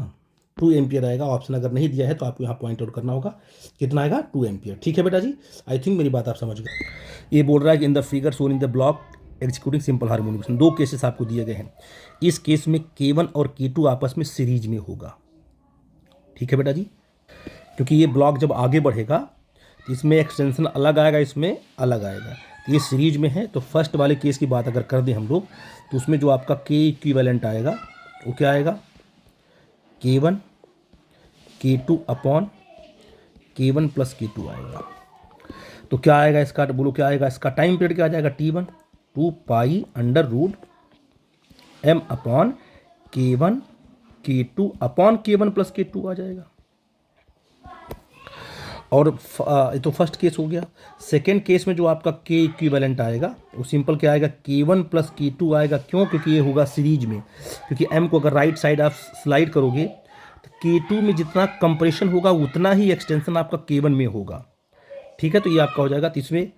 2 एम्पियर आएगा। ऑप्शन अगर नहीं दिया है तो आपको यहाँ पॉइंट आउट करना होगा, कितना आएगा, 2 एम्पियर। ठीक है बेटा जी, आई थिंक मेरी बात आप समझ गए। ये बोल रहा है कि in the figure shown in the block executing simple harmonic, 2 cases आपको दिए गए हैं। इस केस में K1 और K2 आपस में सीरीज में होगा। ठीक है बेटा जी, क्योंकि ये ब्लॉक जब आगे बढ़ेगा तो इसमें एक्सटेंशन अलग आएगा, इसमें अलग आएगा। तो ये सीरीज में है। तो फर्स्ट वाले केस की बात अगर कर दें हम लोग, तो उसमें जो आपका K इक्विवेलेंट आएगा वो क्या आएगा, K1 K2 upon K1 plus K2 आएगा। तो क्या आएगा इसका, बोलो क्या आएगा इसका, टाइम पीरियड क्या आ जाएगा, T1 2 pi under root M upon K1 K2 upon K1 plus K2 आ जाएगा। और ये तो फर्स्ट केस हो गया। सेकेंड केस में जो आपका K इक्विवेलेंट आएगा वो सिंपल क्या आएगा, K1 प्लस K2 आएगा। क्यों, क्योंकि ये होगा सीरीज में। क्योंकि M को अगर राइट साइड आप स्लाइड करोगे तो K2 में जितना कंप्रेशन होगा उतना ही एक्सटेंशन आपका K1 में होगा। ठीक है, तो ये आपका हो जाएगा। तो इसमें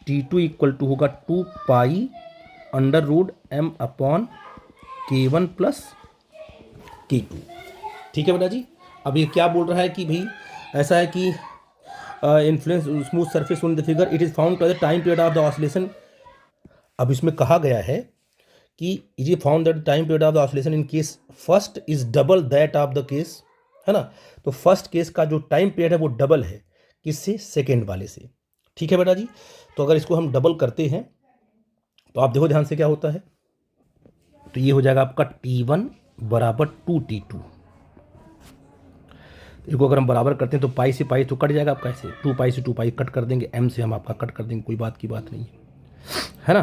T2 इक्वल टू होगा 2 pi under root M upon K1 plus K2। ठीक है बेटा जी। अब ये क्या बोल रहा है कि भाई ऐसा है कि influence smooth surface on the figure, it is found by the time period of the oscillation. अब इसमें कहा गया है कि it is found that time period of the oscillation in case first is double that of the case, है ना। तो first case का जो टाइम पीरियड है वो डबल है किससे, सेकेंड वाले से। ठीक है बेटा जी, तो अगर इसको हम डबल करते हैं तो आप देखो ध्यान से क्या होता है। तो ये हो जाएगा आपका T1 बराबर 2T2। इसको अगर हम बराबर करते हैं तो पाई से पाई तो कट जाएगा आपका, ऐसे 2 पाई से 2 पाई कट कर देंगे, M से हम आपका कट कर देंगे, कोई बात की बात नहीं है ना।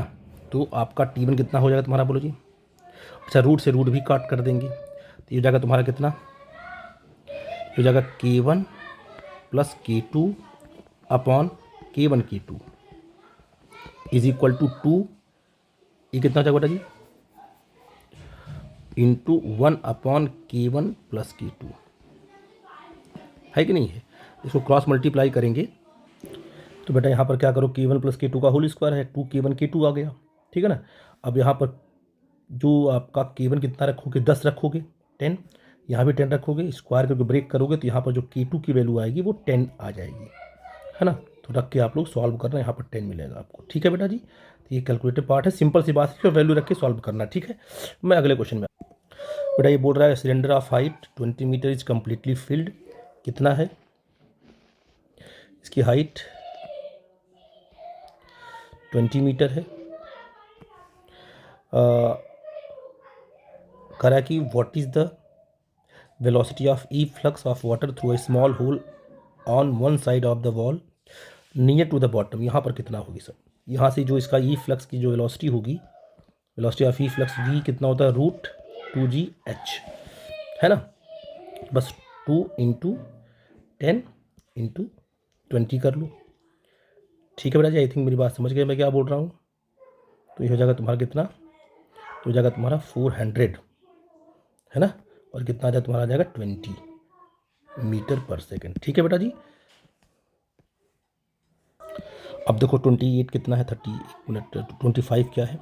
तो आपका T1 कितना हो जाएगा तुम्हारा, बोलो जी। अच्छा, रूट से रूट भी काट कर देंगे, तो ये हो जाएगा तुम्हारा कितना, ये हो जाएगा K1 plus K2 upon K1 K2 is equal to 2, ये कितना हो जाएगा बेटा जी, into 1 upon K1 plus K2, है कि नहीं है। इसको क्रॉस मल्टीप्लाई करेंगे तो बेटा यहाँ पर क्या करो, K1 प्लस K2 का होल स्क्वायर है, 2K1 K2 आ गया। ठीक है ना। अब यहाँ पर जो आपका K1 कितना रखोगे, 10 रखोगे, 10, यहाँ भी 10 रखोगे, स्क्वायर करके ब्रेक करोगे तो यहाँ पर जो K2 की वैल्यू आएगी वो 10 आ जाएगी, है ना। तो रख के आप लोग सॉल्व करना, यहाँ पर 10 मिलेगा आपको। ठीक है बेटा जी, तो ये कैलकुलेटिव पार्ट है, सिंपल सी बात है, वैल्यू रख के सॉल्व करना। ठीक है, मैं अगले क्वेश्चन में। बेटा ये बोल रहा है cylinder of height 20 meter is completely filled, कितना है इसकी हाइट, 20 मीटर है। करा कि what is the velocity of efflux of water through a small hole on one side of the wall near to the bottom, यहाँ पर कितना होगी सर। यहाँ से जो इसका ई फ्लक्स की जो वेलोसिटी होगी, velocity of efflux v कितना होता है, √2GH, है ना। बस 2 इंटू 10 इंटू 20 कर लो। ठीक है बेटा जी, आई थिंक मेरी बात समझ गए मैं क्या बोल रहा हूँ। तो ये हो जाएगा तुम्हारा कितना, तो हो जाएगा तुम्हारा 400, है ना। और कितना आ जाएगा तुम्हारा, आ जाएगा 20 मीटर पर सेकेंड। ठीक है बेटा जी। अब देखो 28 कितना है, 30 मिनट 25 क्या है।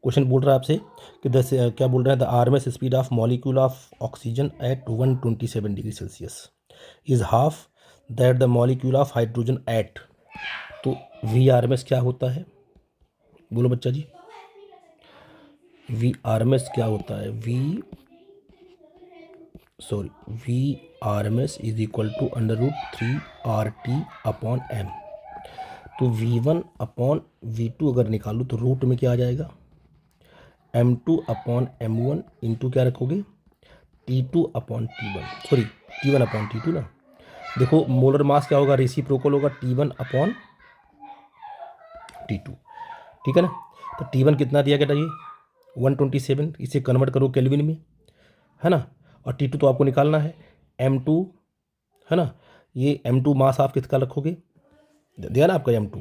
क्वेश्चन बोल रहा है आपसे कि क्या बोल रहा है, the RMS speed of molecule of oxygen at 127 degree Celsius is half that the molecule of hydrogen at, तो वी आर एम एस क्या होता है, बोलो बच्चा जी, वी आर एम एस क्या होता है, v r m s is equal to √3 RT upon m. तो V1 अपॉन V2 अगर निकालूँ तो रूट में क्या आ जाएगा, M2 अपॉन M1 इंटू क्या रखोगे, T2 upon T1, sorry T1 upon T2 ना। देखो मोलर मास क्या होगा, रेसिप्रोकल होगा T1 अपॉन T2, ठीक है ना। तो T1 कितना दिया गया था ये 127, इसे कन्वर्ट करो केल्विन में, है ना। और T2 तो आपको निकालना है M2, है ना। ये M2 मास आप किसका रखोगे, दिया ना आपका M2।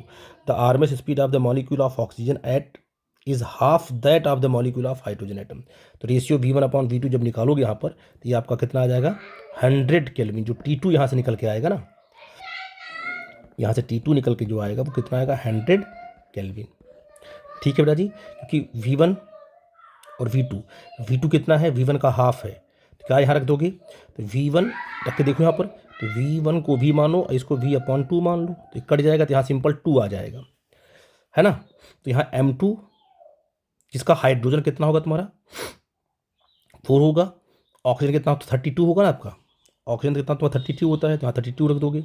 The RMS speed of the molecule of oxygen at is half that of the molecule of hydrogen atom. तो रेशियो V1 अपॉन V2 जब निकालोगे यहाँ पर तो ये आपका कितना आ जाएगा 100 केल्विन। जो T2 यहाँ से निकल के आएगा ना, यहाँ से T2 निकल के जो आएगा वो कितना आएगा 100 केल्विन, ठीक है बेटा जी। क्योंकि V1 और V2 कितना है, V1 का हाफ है, तो क्या यहाँ रख दोगे, तो V1 रख के देखो यहाँ पर, तो V1 को V मानो और इसको V अपॉन 2 मान लो, तो कट जाएगा, तो यहाँ सिंपल 2 आ जाएगा, है ना। तो यहाँ M2 जिसका हाइड्रोजन कितना होगा तुम्हारा 4 होगा, ऑक्सीजन कितना तो 32 होगा ना आपका, ऑक्सीजन कितना तुम्हारा 32 होता है, तो यहाँ 32 रख दोगे।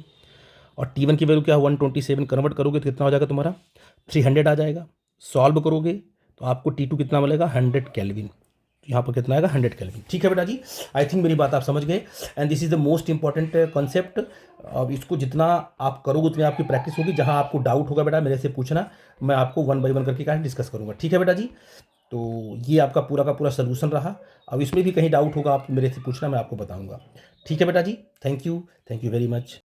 और T1 की वैल्यू क्या है 127, कन्वर्ट करोगे तो कितना हो जाएगा तुम्हारा 300 आ जाएगा। सॉल्व करोगे तो आपको T2 कितना मिलेगा 100 केल्विन, यहाँ पर कितना आएगा 100 केल्विन, ठीक है बेटा जी। आई थिंक मेरी बात आप समझ गए, and this is the most important concept. अब इसको जितना आप करोगे उतनी आपकी प्रैक्टिस होगी। जहाँ आपको डाउट होगा बेटा मेरे से पूछना, मैं आपको 1 बाय 1 करके क्या डिस्कस करूँगा, ठीक है बेटा जी। तो ये आपका पूरा का पूरा सोल्यूशन रहा। अब इसमें भी कहीं डाउट होगा आप मेरे से पूछना, मैं आपको बताऊँगा, ठीक है बेटा जी। Thank you very much.